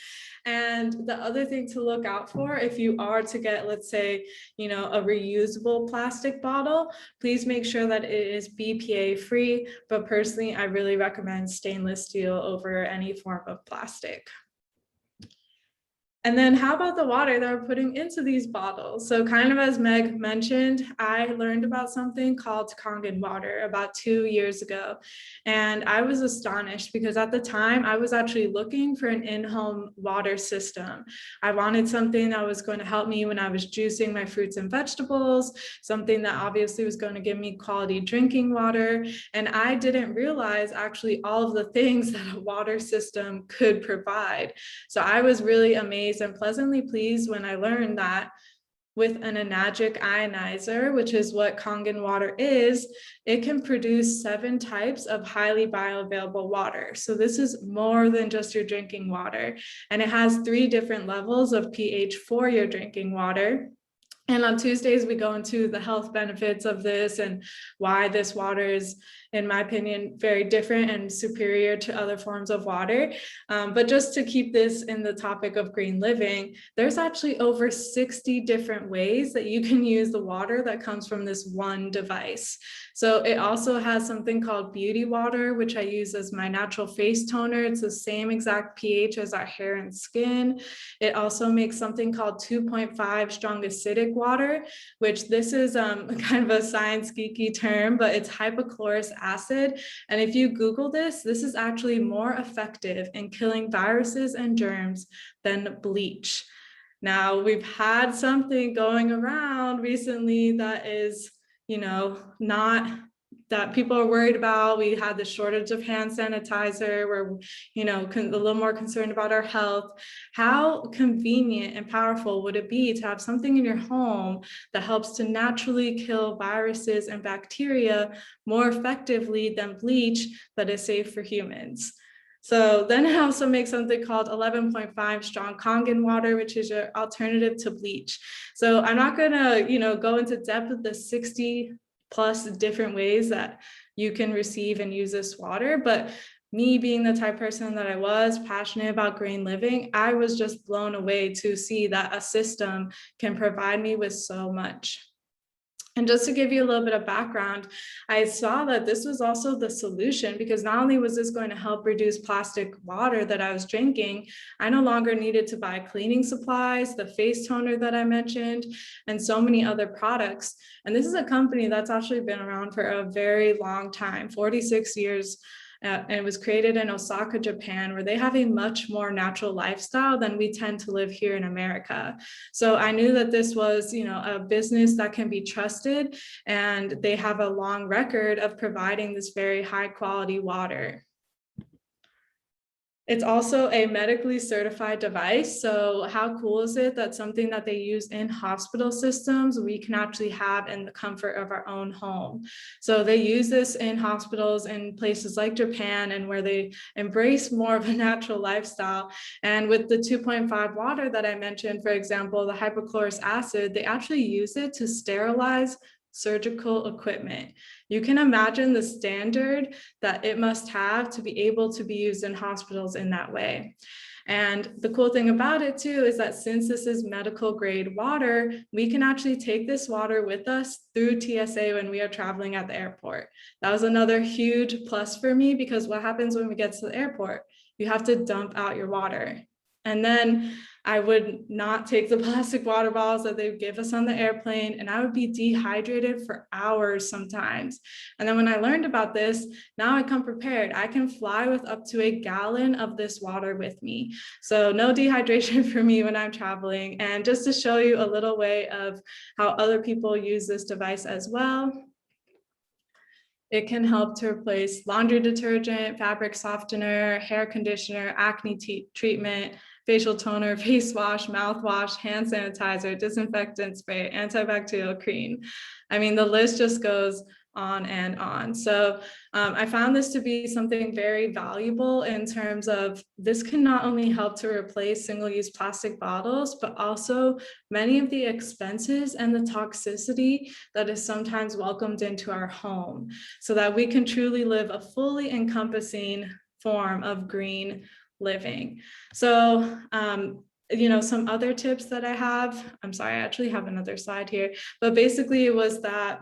S4: And the other thing to look out for, if you are to get, let's say, you know, a reusable plastic bottle, please make sure that it is BPA free. But personally, I really recommend stainless steel over any form of plastic. And then how about the water that we're putting into these bottles? So kind of as Meg mentioned, I learned about something called Kangen water about 2 years ago. And I was astonished because at the time I was actually looking for an in-home water system. I wanted something that was going to help me when I was juicing my fruits and vegetables, something that obviously was going to give me quality drinking water. And I didn't realize actually all of the things that a water system could provide. So I was really amazed and pleasantly pleased when I learned that with an enagic ionizer, which is what Kangen water is, it can produce 7 types of highly bioavailable water. So this is more than just your drinking water. And it has 3 different levels of pH for your drinking water. And on Tuesdays, we go into the health benefits of this and why this water is, in my opinion, very different and superior to other forms of water. But just to keep this in the topic of green living, there's actually over 60 different ways that you can use the water that comes from this one device. So it also has something called beauty water, which I use as my natural face toner. It's the same exact pH as our hair and skin. It also makes something called 2.5 strong acidic water, which this is kind of a science geeky term, but it's hypochlorous acid. And if you Google this, this is actually more effective in killing viruses and germs than bleach. Now, we've had something going around recently that is, you know, not that people are worried about. We had the shortage of hand sanitizer. We're, you know, a little more concerned about our health. How convenient and powerful would it be to have something in your home that helps to naturally kill viruses and bacteria more effectively than bleach that is safe for humans? So then it also makes something called 11.5 strong Kangen water, which is your alternative to bleach. So I'm not gonna, you know, go into depth with the 60 plus different ways that you can receive and use this water, but me being the type of person that I was, passionate about green living, I was just blown away to see that a system can provide me with so much. And just to give you a little bit of background, I saw that this was also the solution, because not only was this going to help reduce plastic water that I was drinking, I no longer needed to buy cleaning supplies, the face toner that I mentioned, and so many other products. And this is a company that's actually been around for a very long time, 46 years. And it was created in Osaka, Japan, where they have a much more natural lifestyle than we tend to live here in America. So I knew that this was, you know, a business that can be trusted, and they have a long record of providing this very high quality water. It's also a medically certified device. So how cool is it that something that they use in hospital systems, we can actually have in the comfort of our own home? So they use this in hospitals in places like Japan, and where they embrace more of a natural lifestyle. And with the 2.5 water that I mentioned, for example, the hypochlorous acid, they actually use it to sterilize surgical equipment. You can imagine the standard that it must have to be able to be used in hospitals in that way. And the cool thing about it too is that since this is medical grade water, we can actually take this water with us through TSA when we are traveling at the airport. That was another huge plus for me, because what happens when we get to the airport? You have to dump out your water. And then I would not take the plastic water bottles that they would give us on the airplane, and I would be dehydrated for hours sometimes. And then when I learned about this, now I come prepared. I can fly with up to a gallon of this water with me. So no dehydration for me when I'm traveling. And just to show you a little way of how other people use this device as well, it can help to replace laundry detergent, fabric softener, hair conditioner, acne treatment, facial toner, face wash, mouthwash, hand sanitizer, disinfectant spray, antibacterial cream. I mean, the list just goes on and on. So I found this to be something very valuable in terms of this can not only help to replace single-use plastic bottles, but also many of the expenses and the toxicity that is sometimes welcomed into our home, so that we can truly live a fully encompassing form of green living. So, some other tips that I have, I'm sorry, I actually have another slide here, but basically it was that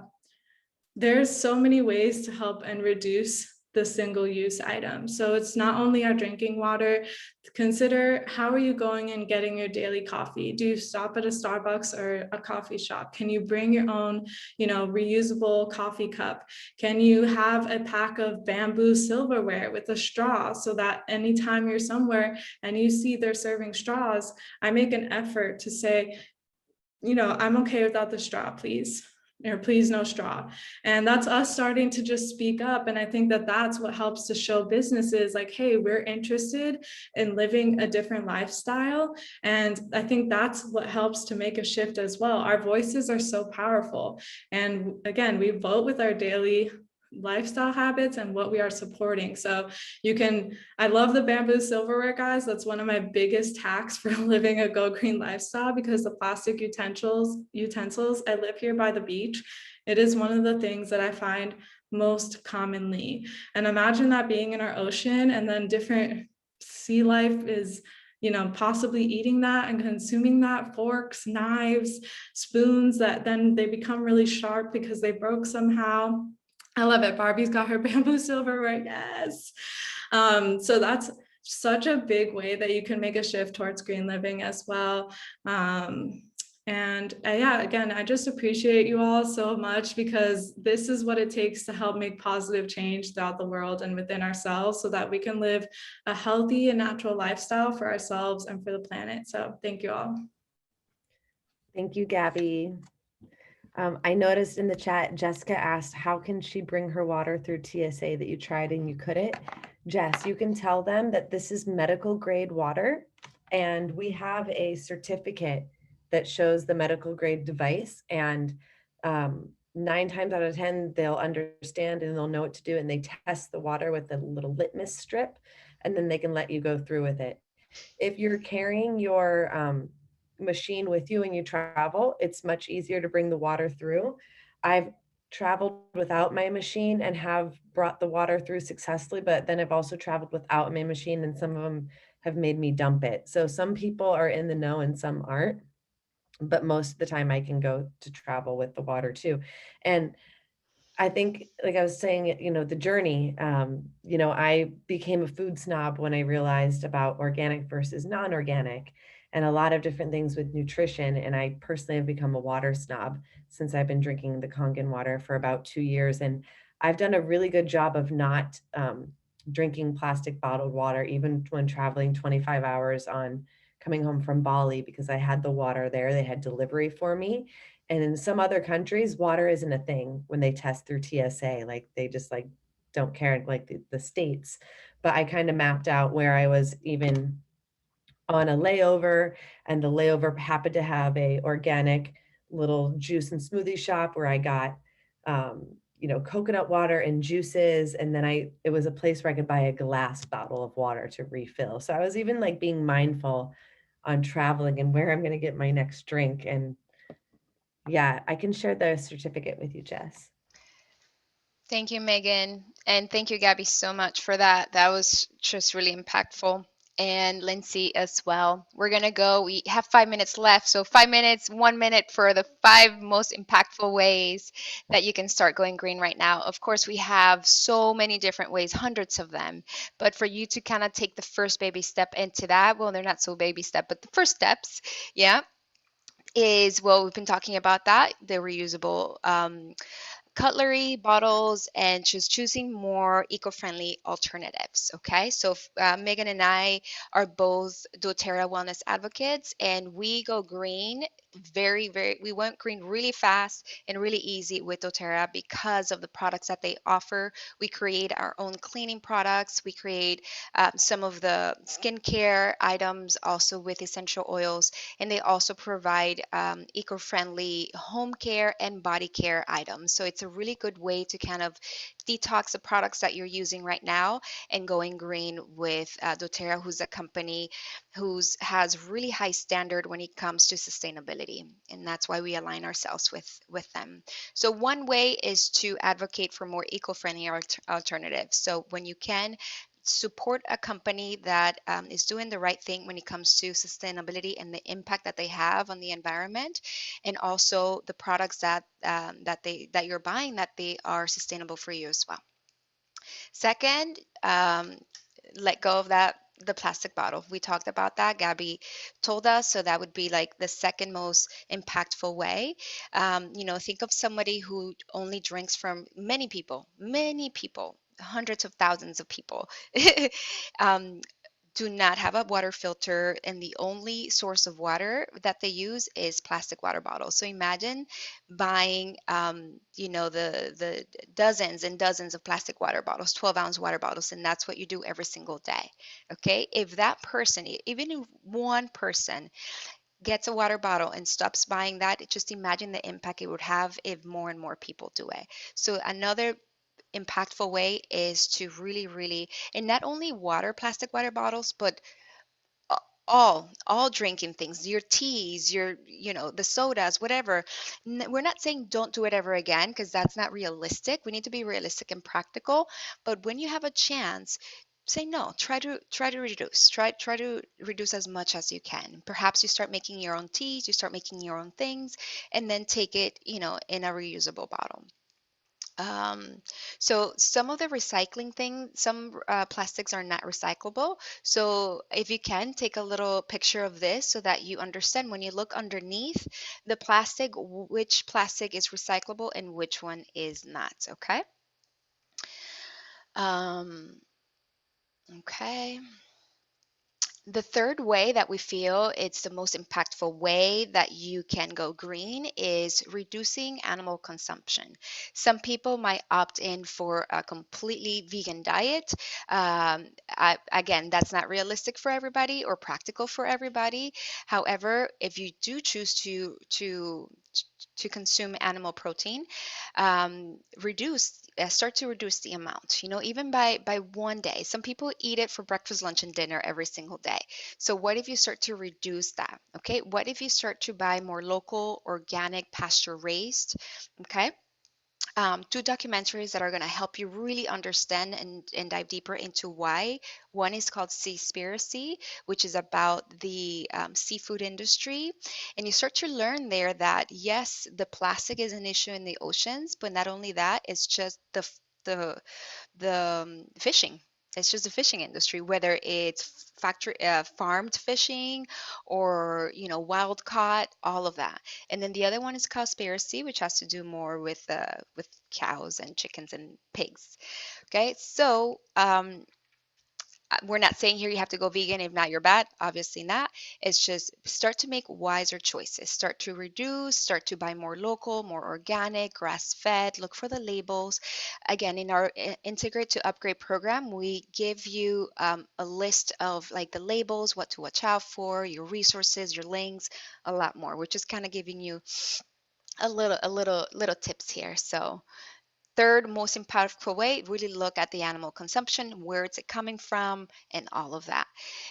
S4: there's so many ways to help and reduce the single-use items. So it's not only our drinking water. Consider, how are you going and getting your daily coffee? Do you stop at a Starbucks or a coffee shop? Can you bring your own, reusable coffee cup? Can you have a pack of bamboo silverware with a straw so that anytime you're somewhere and you see they're serving straws, I make an effort to say, I'm okay without the straw, please, or please no straw. And that's us starting to just speak up. And I think that that's what helps to show businesses like, hey, we're interested in living a different lifestyle. And I think that's what helps to make a shift as well. Our voices are so powerful. And again, we vote with our daily lifestyle habits and what we are supporting. So I love the bamboo silverware, guys. That's one of my biggest hacks for living a go green lifestyle, because the plastic utensils, I live here by the beach. It is one of the things that I find most commonly. And imagine that being in our ocean, and then different sea life is possibly eating that and consuming that, forks, knives, spoons, that then they become really sharp because they broke somehow. I love it. Barbie's got her bamboo silverware. Yes. So that's such a big way that you can make a shift towards green living as well. Again, I just appreciate you all so much, because this is what it takes to help make positive change throughout the world and within ourselves, so that we can live a healthy and natural lifestyle for ourselves and for the planet. So thank you all.
S1: Thank you, Gabby. I noticed in the chat, Jessica asked, how can she bring her water through TSA that you tried and you couldn't? Jess, you can tell them that this is medical grade water, and we have a certificate that shows the medical grade device, and 9 times out of 10, they'll understand and they'll know what to do, and they test the water with a little litmus strip, and then they can let you go through with it. If you're carrying your machine with you and you travel, it's much easier to bring the water through. I've traveled without my machine and have brought the water through successfully, but then I've also traveled without my machine, and some of them have made me dump it. So some people are in the know and some aren't, but most of the time I can go to travel with the water too. And I think, like I was saying, the journey, I became a food snob when I realized about organic versus non-organic and a lot of different things with nutrition. And I personally have become a water snob since I've been drinking the Kangen water for about 2 years. And I've done a really good job of not drinking plastic bottled water, even when traveling 25 hours on coming home from Bali, because I had the water there. They had delivery for me. And in some other countries, water isn't a thing when they test through TSA. Like they just don't care, like the States. But I kind of mapped out where I was even on a layover, and the layover happened to have a organic little juice and smoothie shop where I got coconut water and juices. And then it was a place where I could buy a glass bottle of water to refill. So I was even being mindful on traveling and where I'm going to get my next drink. And yeah, I can share the certificate with you, Jess.
S2: Thank you, Megan. And thank you, Gabby, so much for that. That was just really impactful. And Lindsay as well. We're going to go. We have 5 minutes left. So 5 minutes, 1 minute for the 5 most impactful ways that you can start going green right now. Of course, we have so many different ways, hundreds of them. But for you to kind of take the first baby step into that, well, they're not so baby step, but the first steps, yeah, is, well, we've been talking about that, the reusable cutlery, bottles, and just choosing more eco-friendly alternatives. Okay, so Megan and I are both doTERRA wellness advocates, and we go green we went green really fast and really easy with doTERRA because of the products that they offer. We create our own cleaning products. We create some of the skincare items also with essential oils, and they also provide eco-friendly home care and body care items. So it's a really good way to kind of detox the products that you're using right now and going green with doTERRA, who's a company has really high standard when it comes to sustainability, and that's why we align ourselves with them. So one way is to advocate for more eco-friendly alternatives. So when you can, support a company that is doing the right thing when it comes to sustainability and the impact that they have on the environment, and also the products that you're buying, that they are sustainable for you as well. Second, let go of the plastic bottle. We talked about that. Gabby told us, so that would be like the second most impactful way. Think of somebody who only drinks from many people, hundreds of thousands of people. um, do not have a water filter, and the only source of water that they use is plastic water bottles. So imagine buying the dozens and dozens of plastic water bottles, 12-ounce water bottles, and that's what you do every single day. Okay, if that person, even if one person gets a water bottle and stops buying that, just imagine the impact it would have if more and more people do it. So another impactful way is to really, really, and not only plastic water bottles, but all drinking things, your teas, the sodas, whatever. We're not saying don't do it ever again, because that's not realistic. We need to be realistic and practical. But when you have a chance, say no. Try to reduce as much as you can. Perhaps you start making your own teas, you start making your own things, and then take it, in a reusable bottle. Um, so some of the recycling things, some plastics are not recyclable. So if you can take a little picture of this so that you understand when you look underneath the plastic, which plastic is recyclable and which one is not. Okay. Um, okay. The third way that we feel it's the most impactful way that you can go green is reducing animal consumption. Some people might opt in for a completely vegan diet. Again, that's not realistic for everybody or practical for everybody. However, if you do choose to consume animal protein, start to reduce the amount, even by one day. Some people eat it for breakfast, lunch, and dinner every single day. So what if you start to reduce that? Okay, what if you start to buy more local, organic, pasture raised? Okay. Two documentaries that are going to help you really understand and dive deeper into why. One is called Seaspiracy, which is about the seafood industry. And you start to learn there that, yes, the plastic is an issue in the oceans, but not only that, it's just the fishing. It's just the fishing industry, whether it's factory farmed fishing or wild caught, all of that. And then the other one is Cowspiracy, which has to do more with cows and chickens and pigs. Okay, so we're not saying here you have to go vegan. If not, you're bad. Obviously not. It's just start to make wiser choices. Start to reduce, start to buy more local, more organic, grass-fed. Look for the labels. Again, in our Integrate to Upgrade program, we give you a list of like the labels, what to watch out for, your resources, your links, a lot more. We're just kind of giving you a little tips here. So third most impactful way, really look at the animal consumption, where it's coming from, and all of that.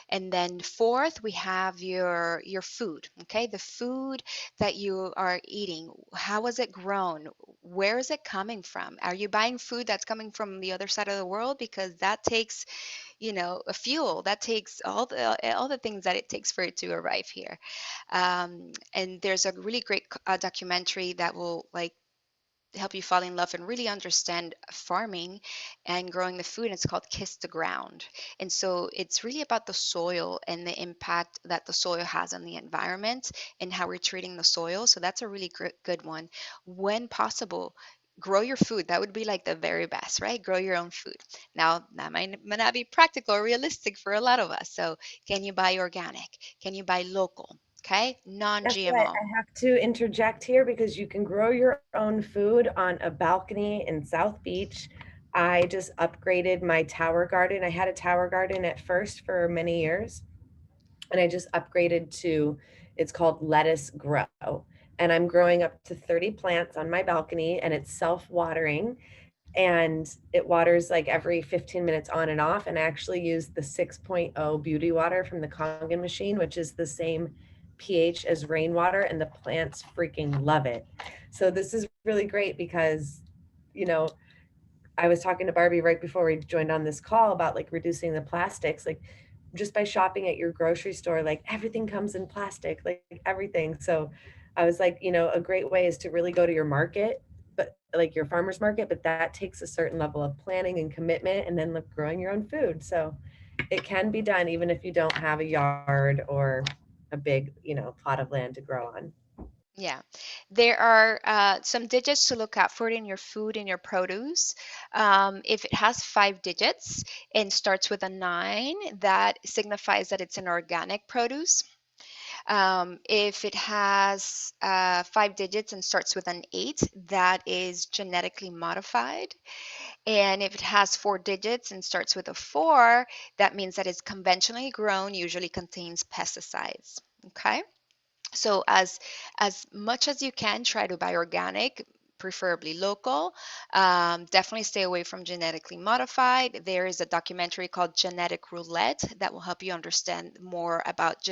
S2: And then fourth, we have your food. Okay, the food that you are eating, how was it grown? Where is it coming from? Are you buying food that's coming from the other side of the world? Because that takes, a fuel. That takes all the things that it takes for it to arrive here. And there's a really great documentary that will like help you fall in love and really understand farming and growing the food. It's called Kiss the Ground. And so it's really about the soil and the impact that the soil has on the environment and how we're treating the soil. So that's a really good one. When possible, grow your food. That would be like the very best, right? Grow your own food. Now, that might not be practical or realistic for a lot of us. So can you buy organic? Can you buy local? Okay,
S1: Guess what?
S2: non-GMO.
S1: I have to interject here because you can grow your own food on a balcony in South Beach. I just upgraded my tower garden. I had a tower garden at first for many years, and I just upgraded to, it's called Lettuce Grow. And I'm growing up to 30 plants on my balcony, and it's self-watering, and it waters like every 15 minutes on and off. And I actually use the 6.0 beauty water from the Kangen machine, which is the same pH as rainwater, and the plants freaking love it. So this is really great because, you know, I was talking to Barbie right before we joined on this call about like reducing the plastics, like just by shopping at your grocery store, like everything comes in plastic, like everything. So I was like, a great way is to really go to your market, but like your farmer's market, but that takes a certain level of planning and commitment and then like growing your own food. So it can be done even if you don't have a yard or a big, plot of land to grow on.
S2: Yeah, there are some digits to look out for in your food and your produce. If it has 5 digits and starts with a 9, that signifies that it's an organic produce. If it has 5 digits and starts with an 8, that is genetically modified. And if it has 4 digits and starts with a 4, that means that it's conventionally grown, usually contains pesticides. Okay? So as much as you can, try to buy organic, preferably local. Definitely stay away from genetically modified. There is a documentary called Genetic Roulette that will help you understand more about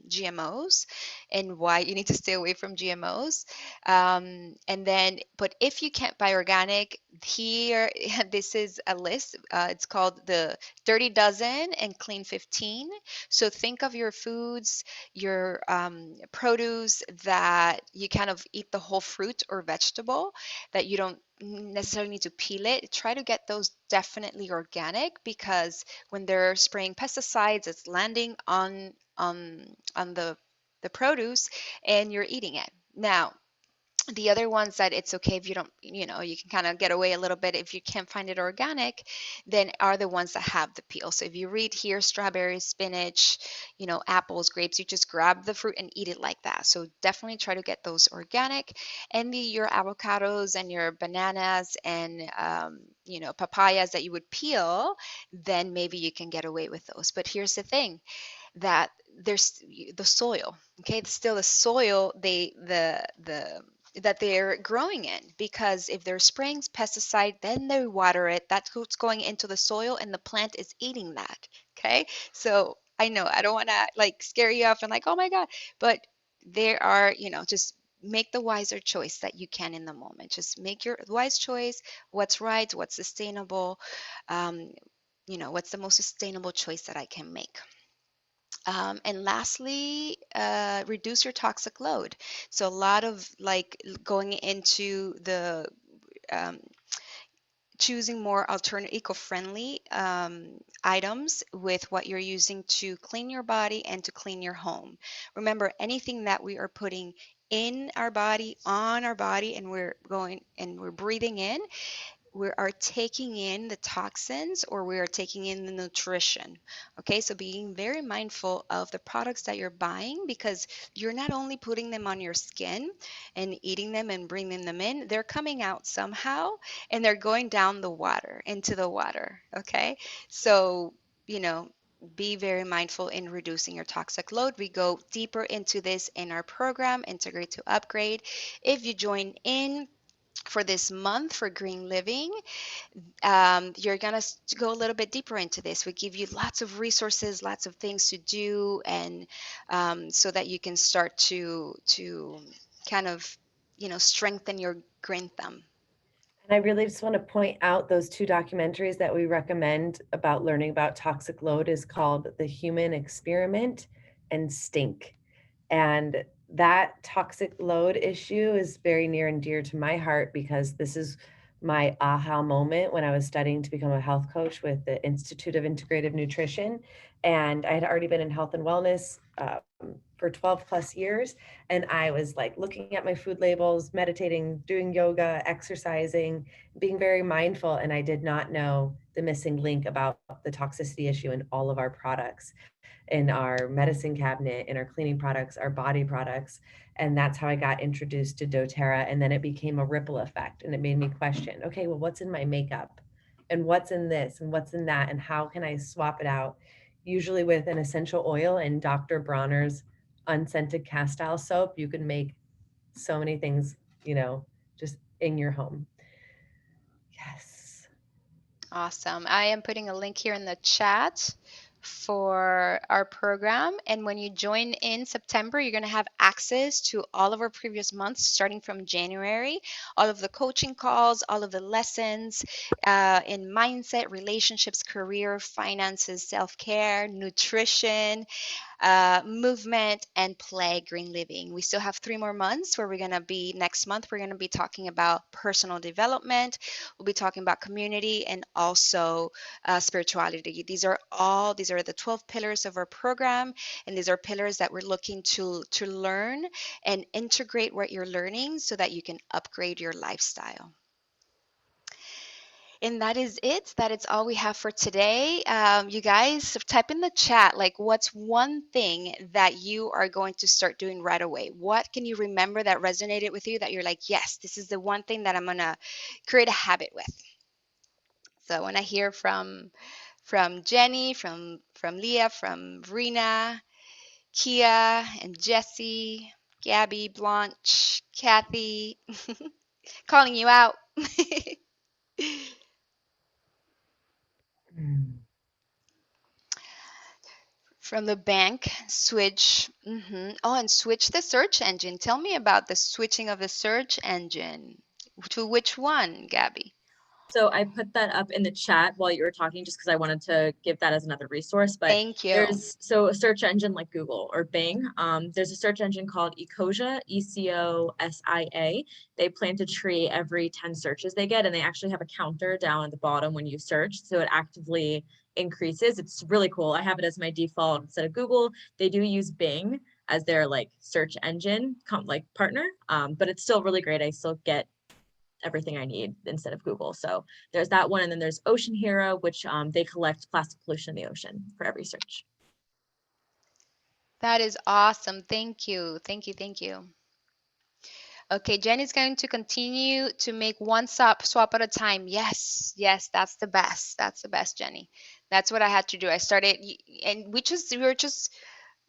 S2: GMOs and why you need to stay away from GMOs. But if you can't buy organic, here, this is a list. It's called the Dirty Dozen and Clean 15. So think of your foods, your produce that you kind of eat the whole fruit or vegetable, that you don't necessarily need to peel it. Try to get those definitely organic, because when they're spraying pesticides, it's landing on the produce and you're eating it. Now, the other ones that it's okay if you don't, you can kind of get away a little bit if you can't find it organic, then are the ones that have the peel. So if you read here, strawberries, spinach, apples, grapes, you just grab the fruit and eat it like that. So definitely try to get those organic. And your avocados and your bananas and, papayas that you would peel, then maybe you can get away with those. But here's the thing, that there's the soil. Okay, it's still the soil the that they're growing in, because if they're spraying pesticide, then they water it, that's what's going into the soil and the plant is eating that. Okay, so I know I don't want to like scare you off and like, oh my god, but there are, just make the wiser choice that you can in the moment. Just make your wise choice, what's right, what's sustainable, um, what's the most sustainable choice that I can make. And lastly, reduce your toxic load. So a lot of like going into the um, choosing more alternative, eco-friendly items with what you're using to clean your body and to clean your home. Remember, anything that we are putting in our body, on our body, and we're going and we're breathing in, we are taking in the toxins or we are taking in the nutrition. Okay, so being very mindful of the products that you're buying, because you're not only putting them on your skin and eating them and bringing them in, they're coming out somehow and they're going down the water, into the water. Okay, so, you know, be very mindful in reducing your toxic load. We go deeper into this in our program, Integrate to Upgrade. If you join in, for this month for Green Living, you're going to go a little bit deeper into this. We give you lots of resources, lots of things to do, and so that you can start to kind of, strengthen your green thumb.
S1: And I really just want to point out those two documentaries that we recommend about learning about toxic load is called The Human Experiment and Stink. And that toxic load issue is very near and dear to my heart because this is my aha moment when I was studying to become a health coach with the Institute of Integrative Nutrition. And I had already been in health and wellness for 12 plus years. And I was like looking at my food labels, meditating, doing yoga, exercising, being very mindful. And I did not know the missing link about the toxicity issue in all of our products, in our medicine cabinet, in our cleaning products, our body products. And that's how I got introduced to doTERRA. And then it became a ripple effect. And it made me question, okay, well, what's in my makeup? And what's in this? And what's in that? And how can I swap it out? Usually with an essential oil and Dr. Bronner's unscented castile soap, you can make so many things, just in your home. Yes.
S2: Awesome. I am putting a link here in the chat for our program. And when you join in September, you're going to have access to all of our previous months, starting from January, all of the coaching calls, all of the lessons in mindset, relationships, career, finances, self care, nutrition, movement, and play, green living. We still have 3 more months where we're going to be next month. We're going to be talking about personal development. We'll be talking about community and also spirituality. These are the 12 pillars of our program, and these are pillars that we're looking to learn and integrate what you're learning so that you can upgrade your lifestyle. And that is it. That is all we have for today. You guys type in the chat, like, what's one thing that you are going to start doing right away? What can you remember that resonated with you that you're like, yes, this is the one thing that I'm going to create a habit with? So I want to hear from Jenny, from Leah, from Rena, Kia, and Jesse, Gabby, Blanche, Kathy, calling you out.
S1: Mm.
S2: From the bank, switch. Oh, and switch the search engine. Tell me about the switching of the search engine. To which one, Gabby?
S3: So I put that up in the chat while you were talking, just because I wanted to give that as another resource. But
S2: Thank you.
S3: there's a search engine like Google or Bing. There's a search engine called Ecosia, ECOSIA. They plan to tree every 10 searches they get, and they actually have a counter down at the bottom when you search, so it actively increases. It's really cool. I have it as my default instead of Google. They do use Bing as their like search engine like partner, but it's still really great. I still get everything I need instead of Google. So there's that one. And then there's Ocean Hero, which they collect plastic pollution in the ocean for every search.
S2: That is awesome. Thank you. Thank you. Thank you. Okay, Jenny's going to continue to make one swap at a time. Yes, yes, that's the best. That's the best, Jenny. That's what I had to do. I started, and we were just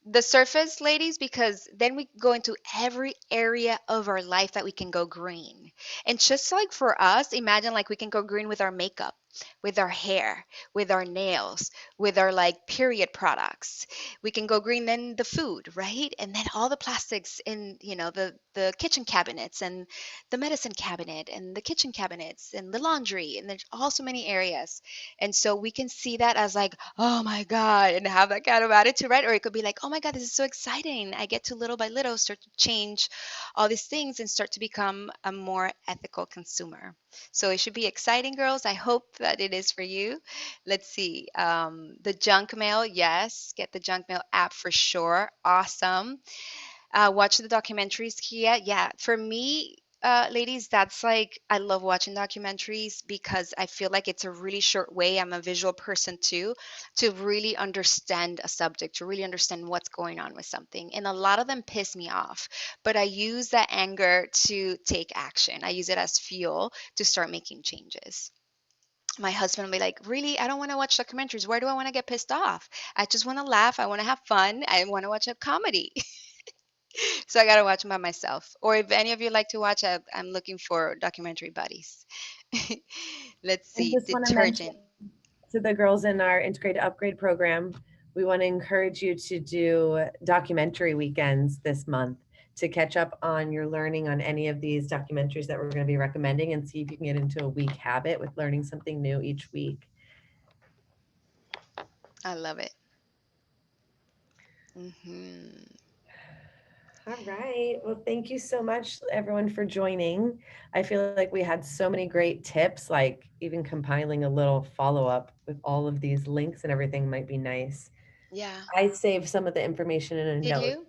S2: the surface, ladies, because then we go into every area of our life that we can go green. And just like for us, imagine like we can go green with our makeup, with our hair, with our nails, with our like period products. We can go green then the food, right? And then all the plastics in, the kitchen cabinets and the medicine cabinet and the kitchen cabinets and the laundry. And there's also many areas. And so we can see that as like, oh my God, and have that kind of attitude, right? Or it could be like, oh my God, this is so exciting. I get to little by little start to change all these things and start to become a more ethical consumer. So it should be exciting, girls. I hope that it is for you. Let's see. The junk mail, yes. Get the junk mail app for sure. Awesome. Watch the documentaries, Kia. Yeah, for me, ladies, that's like, I love watching documentaries because I feel like it's a really short way. I'm a visual person too, to really understand a subject, to really understand what's going on with something. And a lot of them piss me off, but I use that anger to take action. I use it as fuel to start making changes. My husband will be like, really? I don't want to watch documentaries. Why do I want to get pissed off? I just want to laugh. I want to have fun. I want to watch a comedy. So I gotta watch them by myself. Or if any of you like to watch, I'm looking for documentary buddies. Let's
S1: I
S2: see,
S1: just want to mention
S2: detergent.
S1: to the girls in our Integrate to Upgrade program, we want to encourage you to do documentary weekends this month to catch up on your learning on any of these documentaries that we're going to be recommending and see if you can get into a week habit with learning something new each week.
S2: I love it. Hmm.
S1: All right. Well, thank you so much, everyone, for joining. I feel like we had so many great tips, like even compiling a little follow-up with all of these links and everything might be nice.
S2: Yeah.
S1: I saved some of the information in a
S2: Did
S1: note.
S2: you?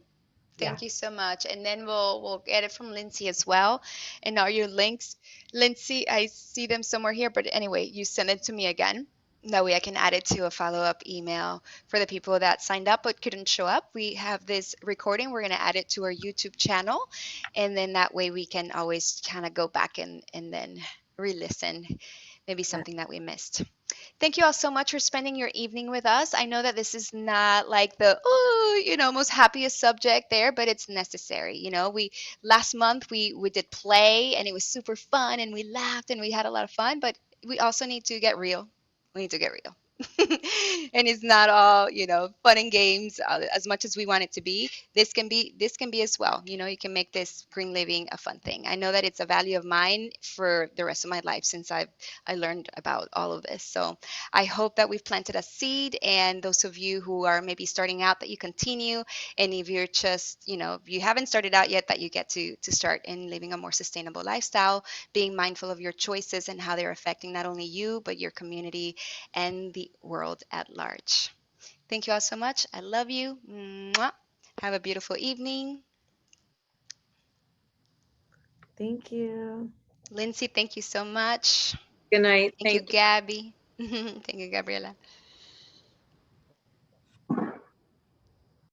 S1: Yeah.
S2: Thank you so much. And then we'll get it from Lindsay as well. And are your links, Lindsay? I see them somewhere here, but anyway, you send it to me again. That way I can add it to a follow-up email for the people that signed up but couldn't show up. We have this recording. We're going to add it to our YouTube channel. And then that way we can always kind of go back and then re-listen, maybe something that we missed. Thank you all so much for spending your evening with us. I know that this is not like the most happiest subject there, but it's necessary. We last month we did play and it was super fun and we laughed and we had a lot of fun, but we also need to get real. We need to get real. And it's not all, fun and games, as much as we want it to be. This can be as well. You can make this green living a fun thing. I know that it's a value of mine for the rest of my life since I learned about all of this. So I hope that we've planted a seed, and those of you who are maybe starting out, that you continue. And if you're just, if you haven't started out yet, that you get to start in living a more sustainable lifestyle, being mindful of your choices and how they're affecting not only you but your community and the world at large. Thank you all so much. I love you. Mwah. Have a beautiful evening.
S1: Thank you.
S2: Lindsay, thank you so much.
S3: Good night.
S2: Thank you,
S3: Thank you.
S2: Gabby. Thank you, Gabriela.